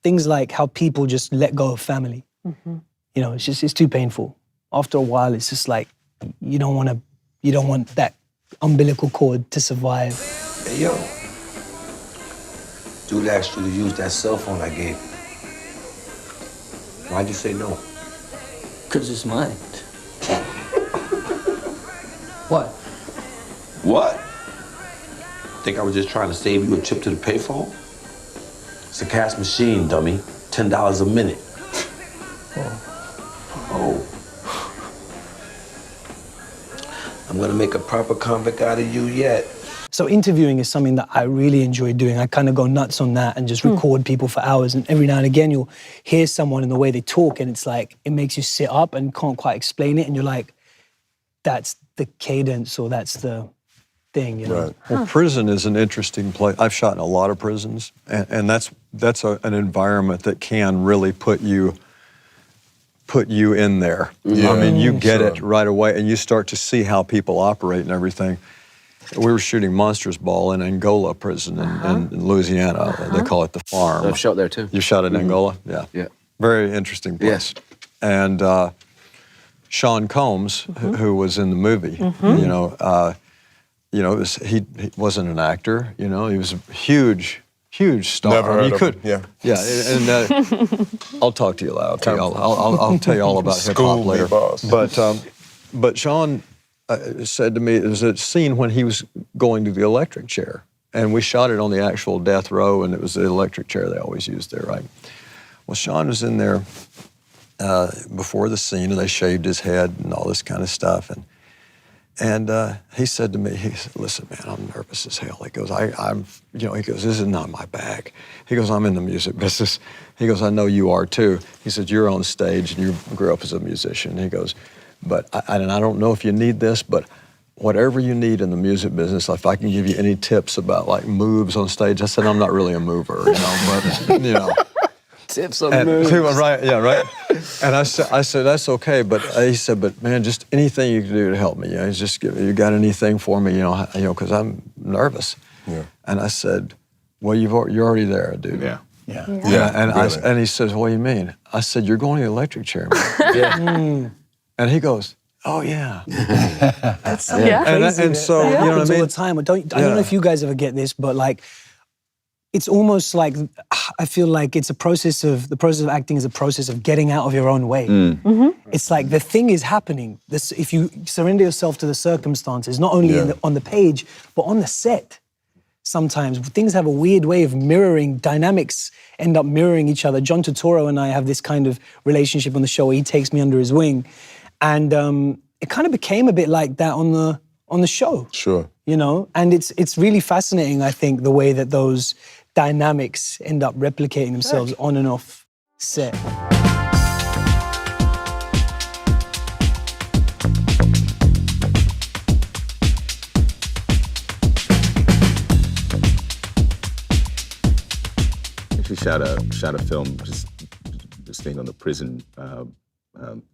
things like how people just let go of family. Mm-hmm. You know, it's too painful. After a while, it's just like, you don't want that umbilical cord to survive. Hey, yo. Dude asked you to use that cell phone I gave you. Why'd you say no? Because it's mine. What? What? Think I was just trying to save you a trip to the payphone? It's a cash machine, dummy. $10 a minute. Oh. I'm gonna make a proper convict out of you yet. So interviewing is something that I really enjoy doing. I kind of go nuts on that and just record people for hours. And every now and again, you'll hear someone in the way they talk and it's like, it makes you sit up and can't quite explain it. And you're like, that's the cadence or that's the thing, you know? Right. Well, prison is an interesting place. I've shot in a lot of prisons, and that's an environment that can really put you in there. Yeah, I mean, you get it right away, and you start to see how people operate and everything. We were shooting Monsters Ball in Angola prison in Louisiana. They call it the Farm. I've shot there too. You shot in Angola? Yeah. Yeah. Very interesting place. Yes. And Sean Combs, who was in the movie, he wasn't an actor. You know, he was a huge star. Never heard of him. Yeah. Yeah, and I'll talk to you later. I'll tell you all about hip hop later. Boss. But Sean said to me, there's a scene when he was going to the electric chair, and we shot it on the actual death row, and it was the electric chair they always used there, right? Well, Sean was in there before the scene, and they shaved his head and all this kind of stuff, and he said to me, he said, "Listen, man, I'm nervous as hell." He goes, he goes, "This is not my bag." He goes, "I'm in the music business." He goes, "I know you are too." He said, "You're on stage and you grew up as a musician." He goes, "But I don't know if you need this, but whatever you need in the music business, if I can give you any tips about like moves on stage." I said, "I'm not really a mover, but Tips on moves. Right, yeah, right. And I said, "That's okay," but he said, "But man, just anything you can do to help me. You got anything for me? Because I'm nervous." Yeah. And I said, "Well, you're already there, dude." Yeah. Yeah. And he says, "What do you mean?" I said, "You're going to the electric chair, man." Yeah. And he goes, "Oh yeah." That's so Yeah. crazy. And so you know what I mean? All the time. I don't know if you guys ever get this, but like, it's almost like I feel like the process of acting is a process of getting out of your own way. It's like the thing is happening. If you surrender yourself to the circumstances, not only on the page, but on the set. Sometimes things have a weird way of mirroring, dynamics end up mirroring each other. John Turturro and I have this kind of relationship on the show where he takes me under his wing. And it kind of became a bit like that on the show. Sure. And it's really fascinating, I think, the way that those dynamics end up replicating themselves on and off set. Actually shot a film, just staying on the prison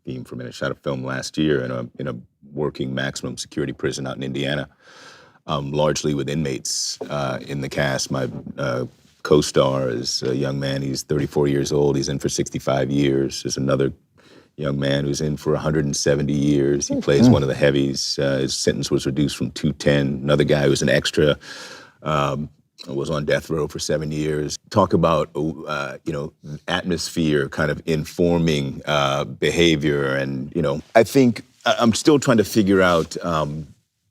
theme for a minute. Shot a film last year in a working maximum security prison out in Indiana, largely with inmates in the cast. My co-star is a young man. He's 34 years old. He's in for 65 years. There's another young man who's in for 170 years. He plays one of the heavies. His sentence was reduced from 210. Another guy who's an extra was on death row for 7 years. Talk about, atmosphere kind of informing behavior. And, I think I'm still trying to figure out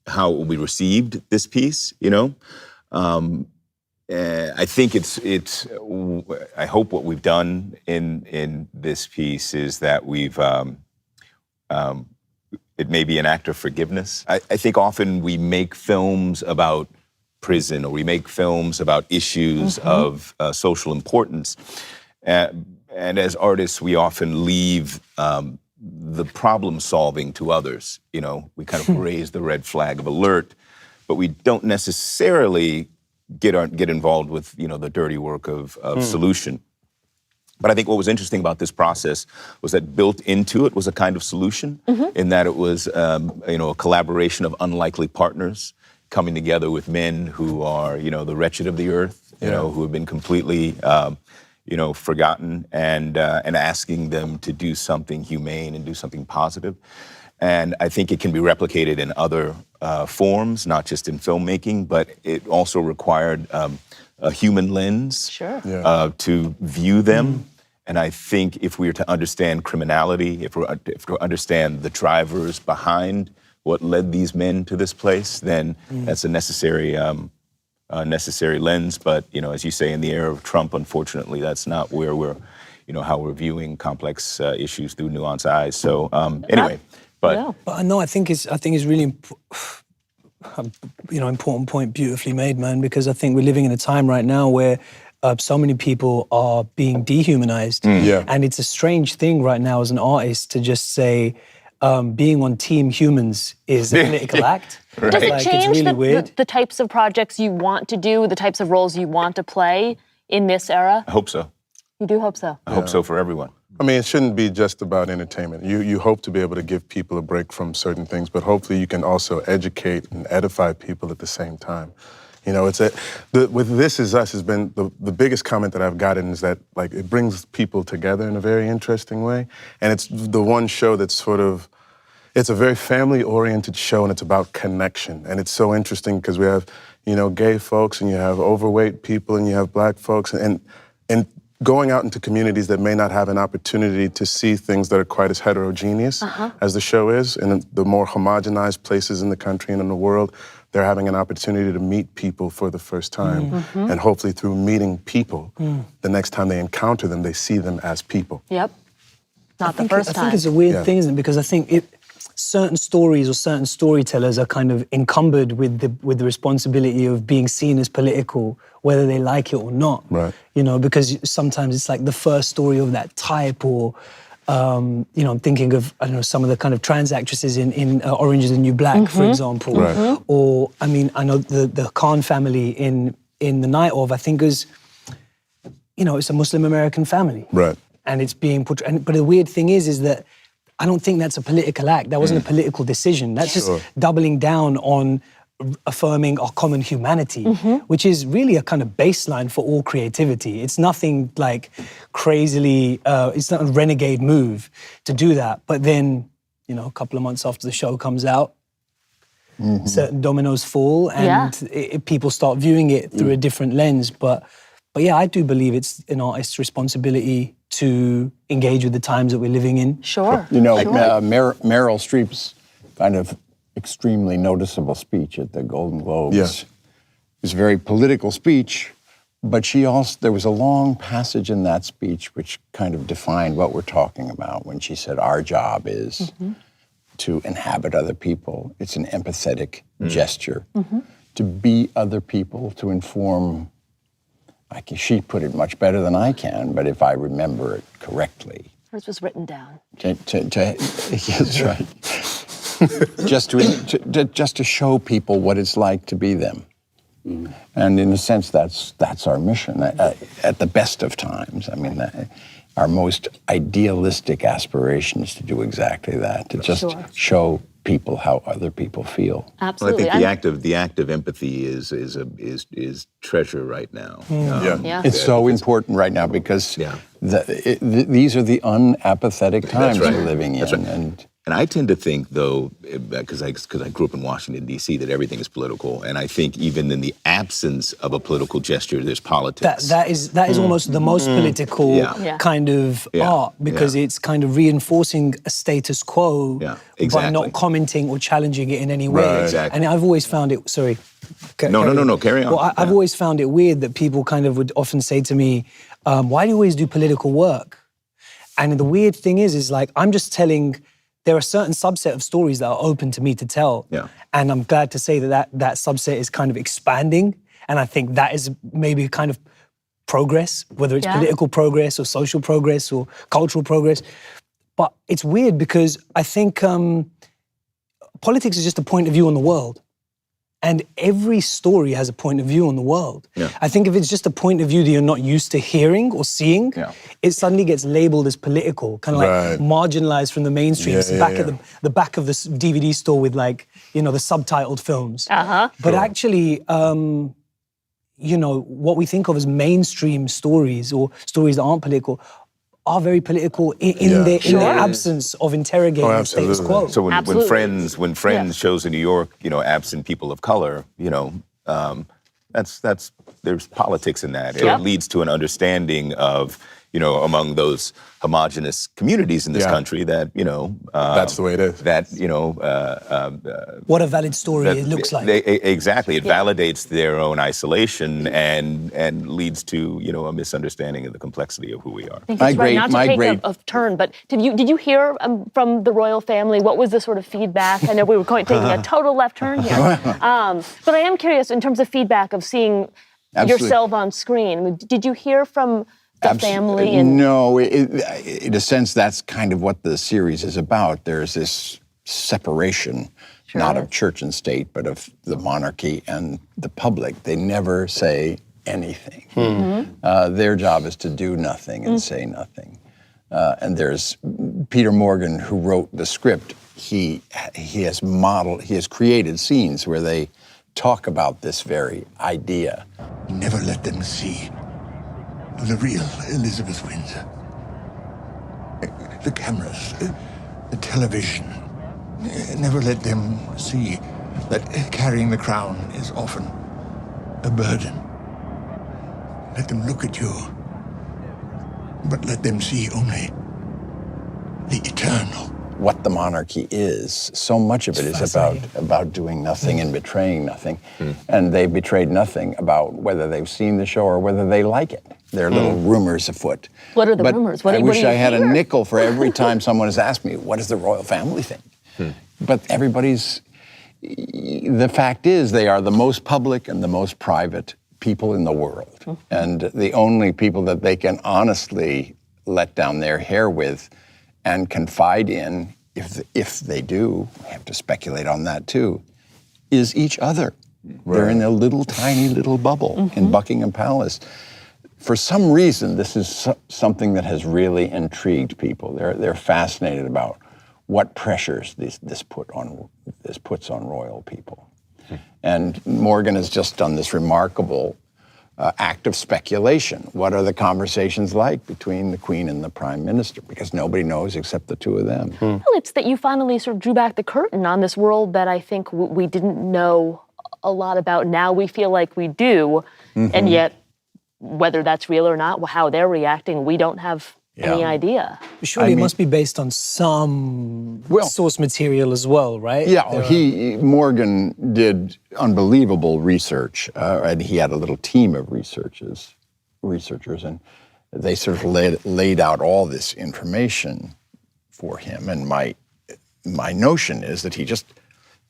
how we received this piece, I think I hope what we've done in this piece is that we've, it may be an act of forgiveness. I think often we make films about prison, or we make films about issues of social importance. And as artists, we often leave the problem solving to others. We kind of raise the red flag of alert, but we don't necessarily get involved with the dirty work of solution. But I think what was interesting about this process was that built into it was a kind of solution, in that it was a collaboration of unlikely partners coming together with men who are the wretched of the earth, who have been completely forgotten, and asking them to do something humane and do something positive. And I think it can be replicated in other forms, not just in filmmaking, but it also required a human lens to view them. And I think if we are to understand criminality, if we're to understand the drivers behind what led these men to this place, then that's a necessary lens. But as you say, in the era of Trump, unfortunately, that's not where we're, how we're viewing complex issues through nuanced eyes. So anyway, but no, I think it's really important point, beautifully made, man. Because I think we're living in a time right now where so many people are being dehumanized, and it's a strange thing right now as an artist to just say being on Team Humans is a political act. Right. Does it change the types of projects you want to do, the types of roles you want to play in this era? I hope so. You do hope so? I hope so for everyone. I mean, it shouldn't be just about entertainment. You hope to be able to give people a break from certain things, but hopefully you can also educate and edify people at the same time. With This Is Us has been the biggest comment that I've gotten is that it brings people together in a very interesting way, and it's the one show that's it's a very family-oriented show, and it's about connection, and it's so interesting because we have gay folks, and you have overweight people, and you have black folks, and going out into communities that may not have an opportunity to see things that are quite as heterogeneous as the show is, and the more homogenized places in the country and in the world, they're having an opportunity to meet people for the first time. And hopefully through meeting people, the next time they encounter them, they see them as people. Yep. Not the first time. I think it's a weird thing, isn't it? Because I think certain stories or certain storytellers are kind of encumbered with the responsibility of being seen as political, whether they like it or not. Right. Because sometimes it's like the first story of that type, or I'm thinking of some of the kind of trans actresses in Orange is the New Black, for example. Right. Or I know the Khan family in The Night Of, I think is it's a Muslim American family. Right. And it's being portrayed. But the weird thing is that I don't think that's a political act. That wasn't a political decision. That's just doubling down on affirming our common humanity, which is really a kind of baseline for all creativity. It's nothing like crazily, it's not a renegade move to do that. But then, a couple of months after the show comes out, certain dominoes fall, and people start viewing it through a different lens. But yeah, I do believe it's an artist's responsibility to engage with the times that we're living in. Sure. Meryl Streep's kind of extremely noticeable speech at the Golden Globes. It was a very political speech, but there was a long passage in that speech which kind of defined what we're talking about when she said, our job is to inhabit other people. It's an empathetic gesture. To be other people, to inform. She put it much better than I can, but if I remember it correctly. Hers was written down. That's right. just to show people what it's like to be them. And in a sense, that's our mission at the best of times. I mean, our most idealistic aspiration is to do exactly that, to just show people how other people feel. Absolutely. Well, I think the act of empathy is treasure right now. It's so important right now because these are the unapathetic times we're living in. And I tend to think, though, because I grew up in Washington, D.C., that everything is political. And I think even in the absence of a political gesture, there's politics. That is almost the most political kind of art, because it's kind of reinforcing a status quo by not commenting or challenging it in any way. Right, exactly. And I've always found it, sorry. No, carry on. Well, I've always found it weird that people kind of would often say to me, why do you always do political work? And the weird thing is like, I'm just telling... There are a certain subset of stories that are open to me to tell. And I'm glad to say that subset is kind of expanding. And I think that is maybe a kind of progress, whether it's political progress or social progress or cultural progress. But it's weird because I think politics is just a point of view on the world. And every story has a point of view on the world. Yeah. I think if it's just a point of view that you're not used to hearing or seeing, it suddenly gets labeled as political, kind of like marginalized from the mainstream. It's back at the back of the DVD store with like, you know, the subtitled films. But actually, you know, what we think of as mainstream stories or stories that aren't political are very political in their absence of interrogating the status quo. So when Friends shows in New York, you know, absent people of color, you know, there's politics in that. It leads to an understanding of, you know, among those homogenous communities in this country that, you know... that's the way it is. That, you know... what a valid story it looks like. Exactly. It validates their own isolation and leads to, you know, a misunderstanding of the complexity of who we are. I think right. Not to take a turn, but did you hear from the royal family? What was the sort of feedback? I know we were taking a total left turn here. But I am curious in terms of feedback of seeing yourself on screen. Did you hear from... the family? No, in a sense, that's kind of what the series is about. There's this separation, not of church and state, but of the monarchy and the public. They never say anything. Their job is to do nothing and say nothing. And there's Peter Morgan, who wrote the script. He has created scenes where they talk about this very idea. Never let them see the real Elizabeth Windsor. The cameras, the television. Never let them see that carrying the crown is often a burden. Let them look at you, but let them see only the eternal. What the monarchy is, so much of it is about doing nothing and betraying nothing. And they betrayed nothing about whether they've seen the show or whether they like it. There are little rumors afoot. What are the rumors? I wish I had a nickel for every time someone has asked me, what does the royal family think? But the fact is they are the most public and the most private people in the world. And the only people that they can honestly let down their hair with and confide in, if they do, I have to speculate on that too, is each other. They're in a little tiny little bubble in Buckingham Palace. For some reason, this is something that has really intrigued people. They're fascinated about what pressures this puts on royal people. And Morgan has just done this remarkable act of speculation. What are the conversations like between the Queen and the Prime Minister? Because nobody knows except the two of them. Well, it's that you finally sort of drew back the curtain on this world that I think we didn't know a lot about. Now we feel like we do, and yet whether that's real or not, how they're reacting, we don't have any idea. Surely it must be based on some source material as well, right? Yeah, Morgan did unbelievable research, and he had a little team of researchers, and they sort of laid out all this information for him. And my notion is that he just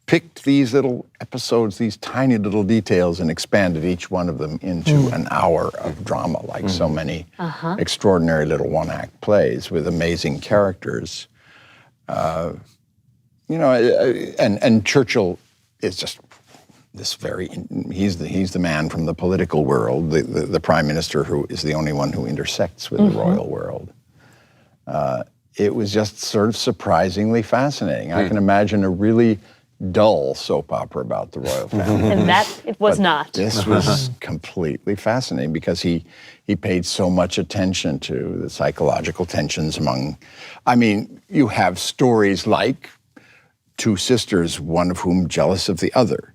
picked these little episodes, these tiny little details, and expanded each one of them into an hour of drama, like so many extraordinary little one-act plays with amazing characters. You know, and Churchill is just this he's the man from the political world, the prime minister who is the only one who intersects with the royal world. It was just sort of surprisingly fascinating. I can imagine a really dull soap opera about the royal family. And that it was not. This was completely fascinating because he paid so much attention to the psychological tensions among, I mean, you have stories like two sisters, one of whom jealous of the other.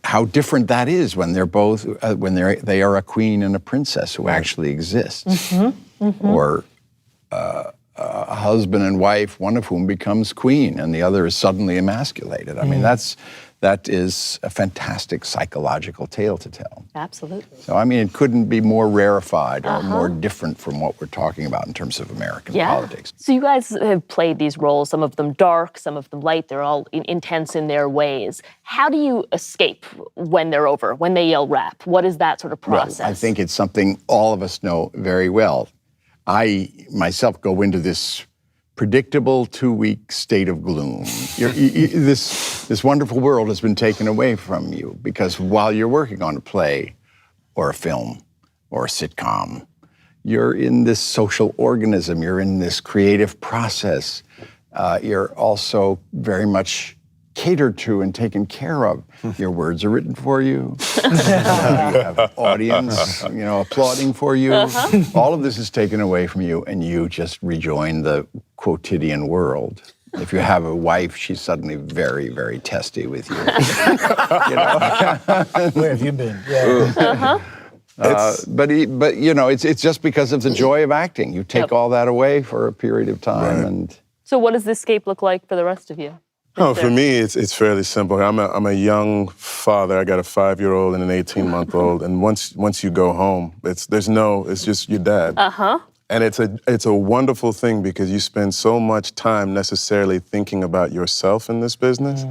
How different that is when they're both, they are a queen and a princess who actually exists. Or a husband and wife, one of whom becomes queen and the other is suddenly emasculated. I mean, that is a fantastic psychological tale to tell. Absolutely. So, I mean, it couldn't be more rarefied or more different from what we're talking about in terms of American politics. So you guys have played these roles, some of them dark, some of them light. They're all intense in their ways. How do you escape when they're over, when they yell rap? What is that sort of process? Well, I think it's something all of us know very well. I myself go into this predictable 2-week state of gloom. This wonderful world has been taken away from you because while you're working on a play or a film or a sitcom, you're in this social organism, you're in this creative process. You're also very much catered to and taken care of. Your words are written for you. You have an audience, applauding for you. All of this is taken away from you, and you just rejoin the quotidian world. If you have a wife, she's suddenly very, very testy with you. Where have you been? Yeah. But it's just because of the joy of acting. You take all that away for a period of time, and. So, what does the escape look like for the rest of you? Oh, for me, it's fairly simple. I'm a young father. I got a 5-year-old and an 18-month-old, and once you go home, it's just your dad. And it's a wonderful thing because you spend so much time necessarily thinking about yourself in this business.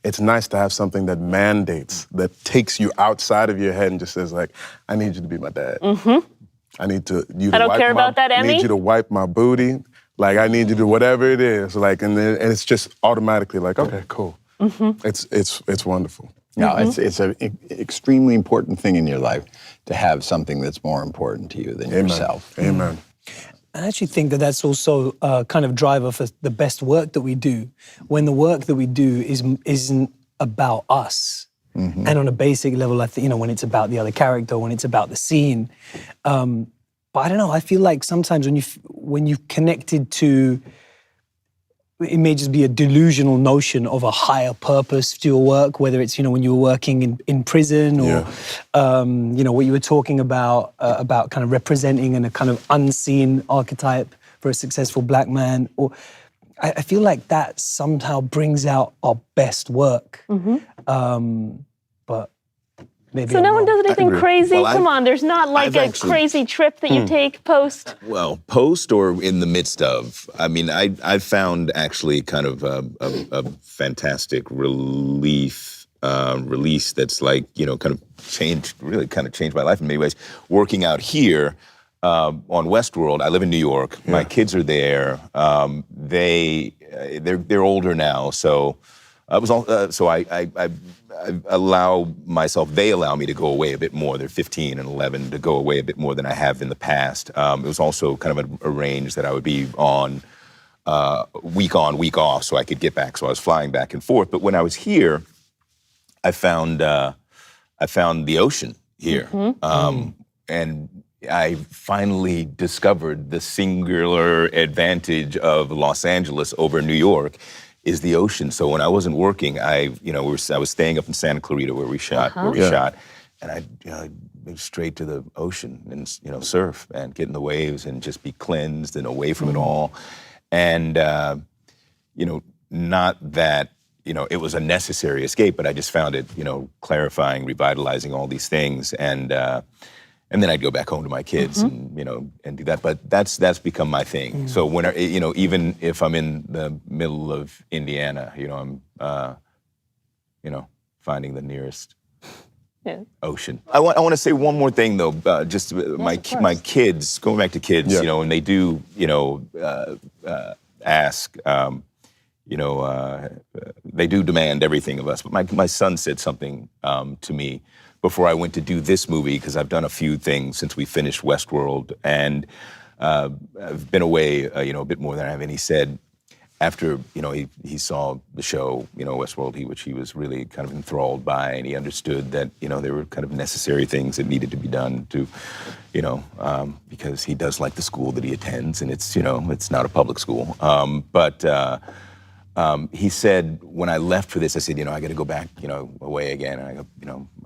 It's nice to have something that mandates, that takes you outside of your head and just says like, I need you to be my dad. I need you to I don't care about that, Emmy. I need you to wipe my booty. Like, I need you to do whatever it is. Like, and it's just automatically like, okay, cool. It's wonderful. No, it's an extremely important thing in your life to have something that's more important to you than yourself. Amen. I actually think that that's also a kind of driver for the best work that we do. When the work that we do isn't about us. And on a basic level, I think, when it's about the other character, when it's about the scene. But I don't know, I feel like sometimes when you've connected to, it may just be a delusional notion of a higher purpose to your work, whether it's, when you were working in prison or, what you were talking about kind of representing a kind of unseen archetype for a successful black man. Or I feel like that somehow brings out our best work. But maybe so no one does anything crazy? Well, Come on, there's not like a crazy trip that you take post? Well, post or in the midst of. I mean, I found actually kind of a fantastic release that's like, kind of changed my life in many ways. Working out here on Westworld, I live in New York. My kids are there. They're older now, so I was all, so I allow myself, they allow me to go away a bit more. They're 15 and 11, to go away a bit more than I have in the past. It was also kind of arranged that I would be on, week off, so I could get back. So I was flying back and forth. But when I was here, I found the ocean here. And I finally discovered the singular advantage of Los Angeles over New York is the ocean. So when I wasn't working, I was staying up in Santa Clarita where we shot, and I'd go straight to the ocean and surf and get in the waves and just be cleansed and away from it all. And not that it was a necessary escape, but I just found it clarifying, revitalizing all these things, and then I'd go back home to my kids and do that. But that's become my thing. So when even if I'm in the middle of Indiana, I'm finding the nearest ocean. I want to say one more thing though. Just my kids, going back to kids, and they do ask. They do demand everything of us. But my son said something to me before I went to do this movie, because I've done a few things since we finished Westworld, and I've been away, a bit more than I have. And he said, after he saw the show, Westworld, which he was really kind of enthralled by, and he understood that there were kind of necessary things that needed to be done to, because he does like the school that he attends, and it's it's not a public school, he said, when I left for this, I said, I got to go back, away again. And I go,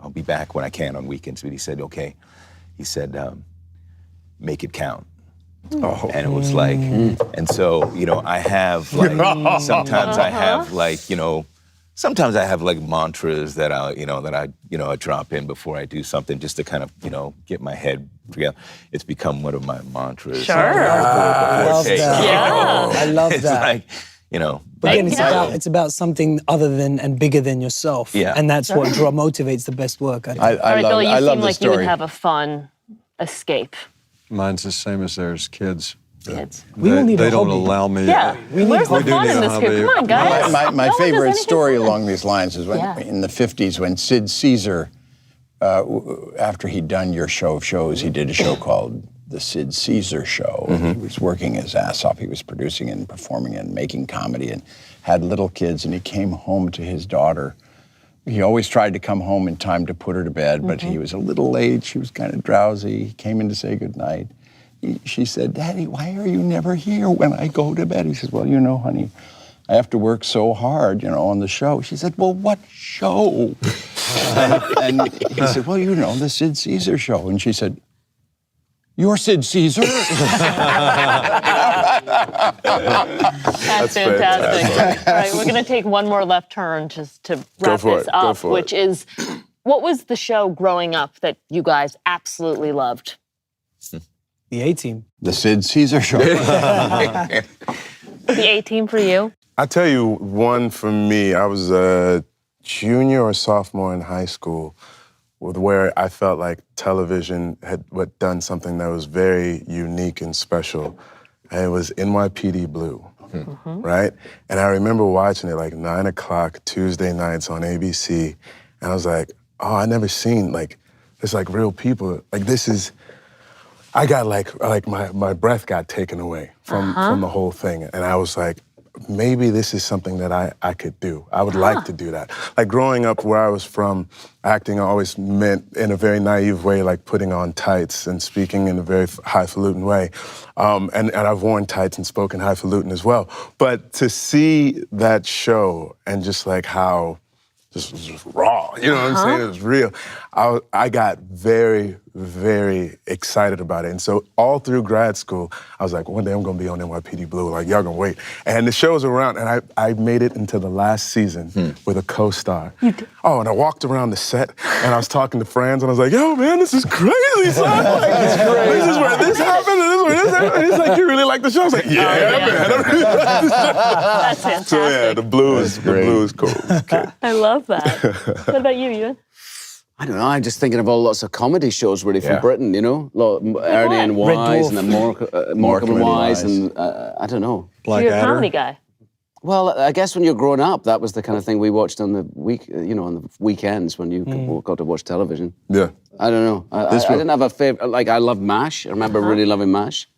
I'll be back when I can on weekends. But he said, okay. He said, make it count. Oh. And it was like, and so, I have like, sometimes I have like mantras that I drop in before I do something, just to kind of, get my head together. It's become one of my mantras. Sure. I love that. Yeah. I love it's that. like, But again, it's about something other than and bigger than yourself. Yeah. And that's what motivates the best work, I think. All right, Bill, you I love seem the like story. you would have a fun escape. Mine's the same as theirs, kids. kids. We all need they a don't hobby. allow me. Yeah. Where's the do fun need in a this hobby. kid? Come on, guys. My No one does favorite anything story fun. along these lines is when, in the 50s, when Sid Caesar, after he'd done your show of shows, he did a show called The Sid Caesar Show. He was working his ass off. He was producing and performing and making comedy and had little kids, and he came home to his daughter. He always tried to come home in time to put her to bed, but he was a little late. She was kind of drowsy. He came in to say goodnight. She said, "Daddy, why are you never here when I go to bed?" He says, "Well, you know, honey, I have to work so hard, you know, on the show." She said, "Well, what show?" and he said, "Well, you know, the Sid Caesar Show." And she said, "You're Sid Caesar?" That's fantastic. All right, we're going to take one more left turn just to wrap this up, which is, what was the show growing up that you guys absolutely loved? The A-Team. The Sid Caesar Show. The A-Team for you? I tell you, one for me, I was a junior or sophomore in high school where I felt like television had done something that was very unique and special. And it was NYPD Blue, right? And I remember watching it like 9 o'clock Tuesday nights on ABC. And I was like, oh, I never seen like, it's like real people. Like this is, I got like my breath got taken away from the whole thing. And I was like, maybe this is something that I could do. I would like to do that. Like growing up where I was from, acting always meant in a very naive way, like putting on tights and speaking in a very highfalutin way. And I've worn tights and spoken highfalutin as well. But to see that show and just like how this was just raw, you know what I'm saying? It was real. I got very, very excited about it. And so all through grad school, I was like, one day I'm gonna be on NYPD Blue, like y'all gonna wait. And the show's around, and I made it into the last season with a co-star. You did? Oh, and I walked around the set, and I was talking to friends, and I was like, yo, man, this is crazy, son. Like, this is where this happened, and this is where this happened. And he's like, you really like the show? I was like, yeah, man. I really like this show. That's fantastic. So yeah, the blue is cool. Okay. I love that. What about you, Ewan? I don't know. I'm just thinking of lots of comedy shows really from Britain, you know? Ernie and Wise and then Morecambe and Wise and I don't know. So you're a comedy guy. Well, I guess when you're growing up, that was the kind of thing we watched on the on the weekends when you got to watch television. Yeah. I don't know. I didn't have a favorite. Like I loved MASH. I remember really loving MASH.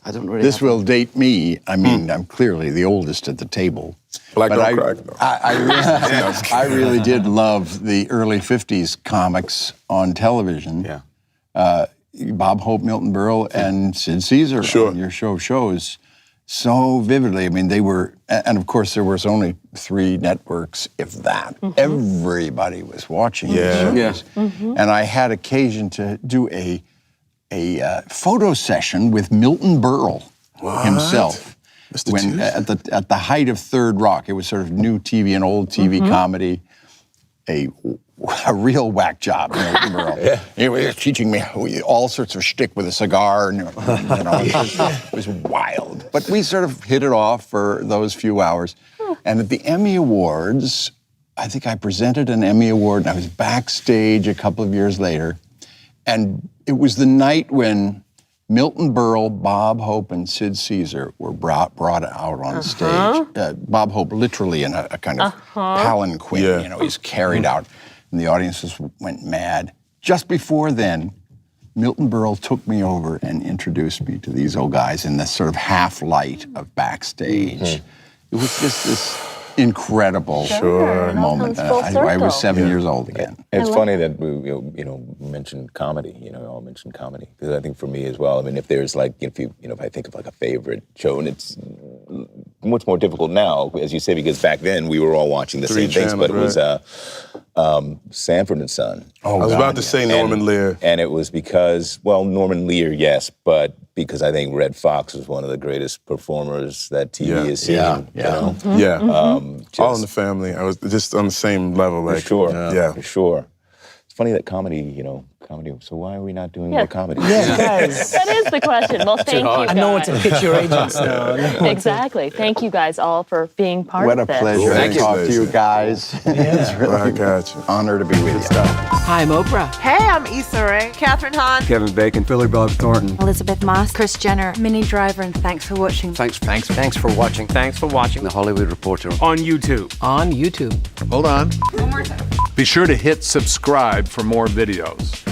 I don't really. This will date me. I mean, I'm clearly the oldest at the table. Black but don't crack, though. I really did love the early 50s comics on television. Yeah. Bob Hope, Milton Berle, and Sid Caesar on your show shows so vividly. I mean, they were, and of course there was only 3 networks, if that. Everybody was watching these shows. And I had occasion to do a photo session with Milton Berle himself. When at the height of Third Rock, it was sort of new TV and old TV comedy, a real whack job, Milton Berle. He was teaching me all sorts of shtick with a cigar, and it was wild. But we sort of hit it off for those few hours. And at the Emmy Awards, I think I presented an Emmy Award, and I was backstage a couple of years later. And it was the night when Milton Berle, Bob Hope, and Sid Caesar were brought out on stage. Bob Hope literally in a kind of palanquin, he's carried out, and the audiences went mad. Just before then, Milton Berle took me over and introduced me to these old guys in this sort of half light of backstage. It was just this incredible moment. I was 7 years old again. It's funny that we mentioned comedy. You all mentioned comedy because I think for me as well. I mean, if there's like if I think of like a favorite show, and it's much more difficult now, as you say, because back then we were all watching the same things, but it was Sanford and Son. I was about to say Norman Lear, and it was because Norman Lear, yes, but because I think Red Fox was one of the greatest performers that TV has seen. All in the Family. I was just on the same level. Like, for sure. For sure. It's funny that comedy, comedy. So why are we not doing more comedy? Yeah, guys. That is the question. Well, thank you guys. I know what to pitch your agents now. Exactly. Thank you guys all for being part What of a this. pleasure Thank to you. talk to you guys. It's really I got you. an honor to be with you. Hi, I'm Oprah. Hey, I'm Issa Rae. Catherine Hahn. Kevin Bacon, Billy Bob Thornton. Elizabeth Moss, Kris Jenner, Minnie Driver, and thanks for watching. Thanks Thanks for watching. Thanks for watching. The Hollywood Reporter. On YouTube. On YouTube. Hold on. One more time. Be sure to hit subscribe for more videos.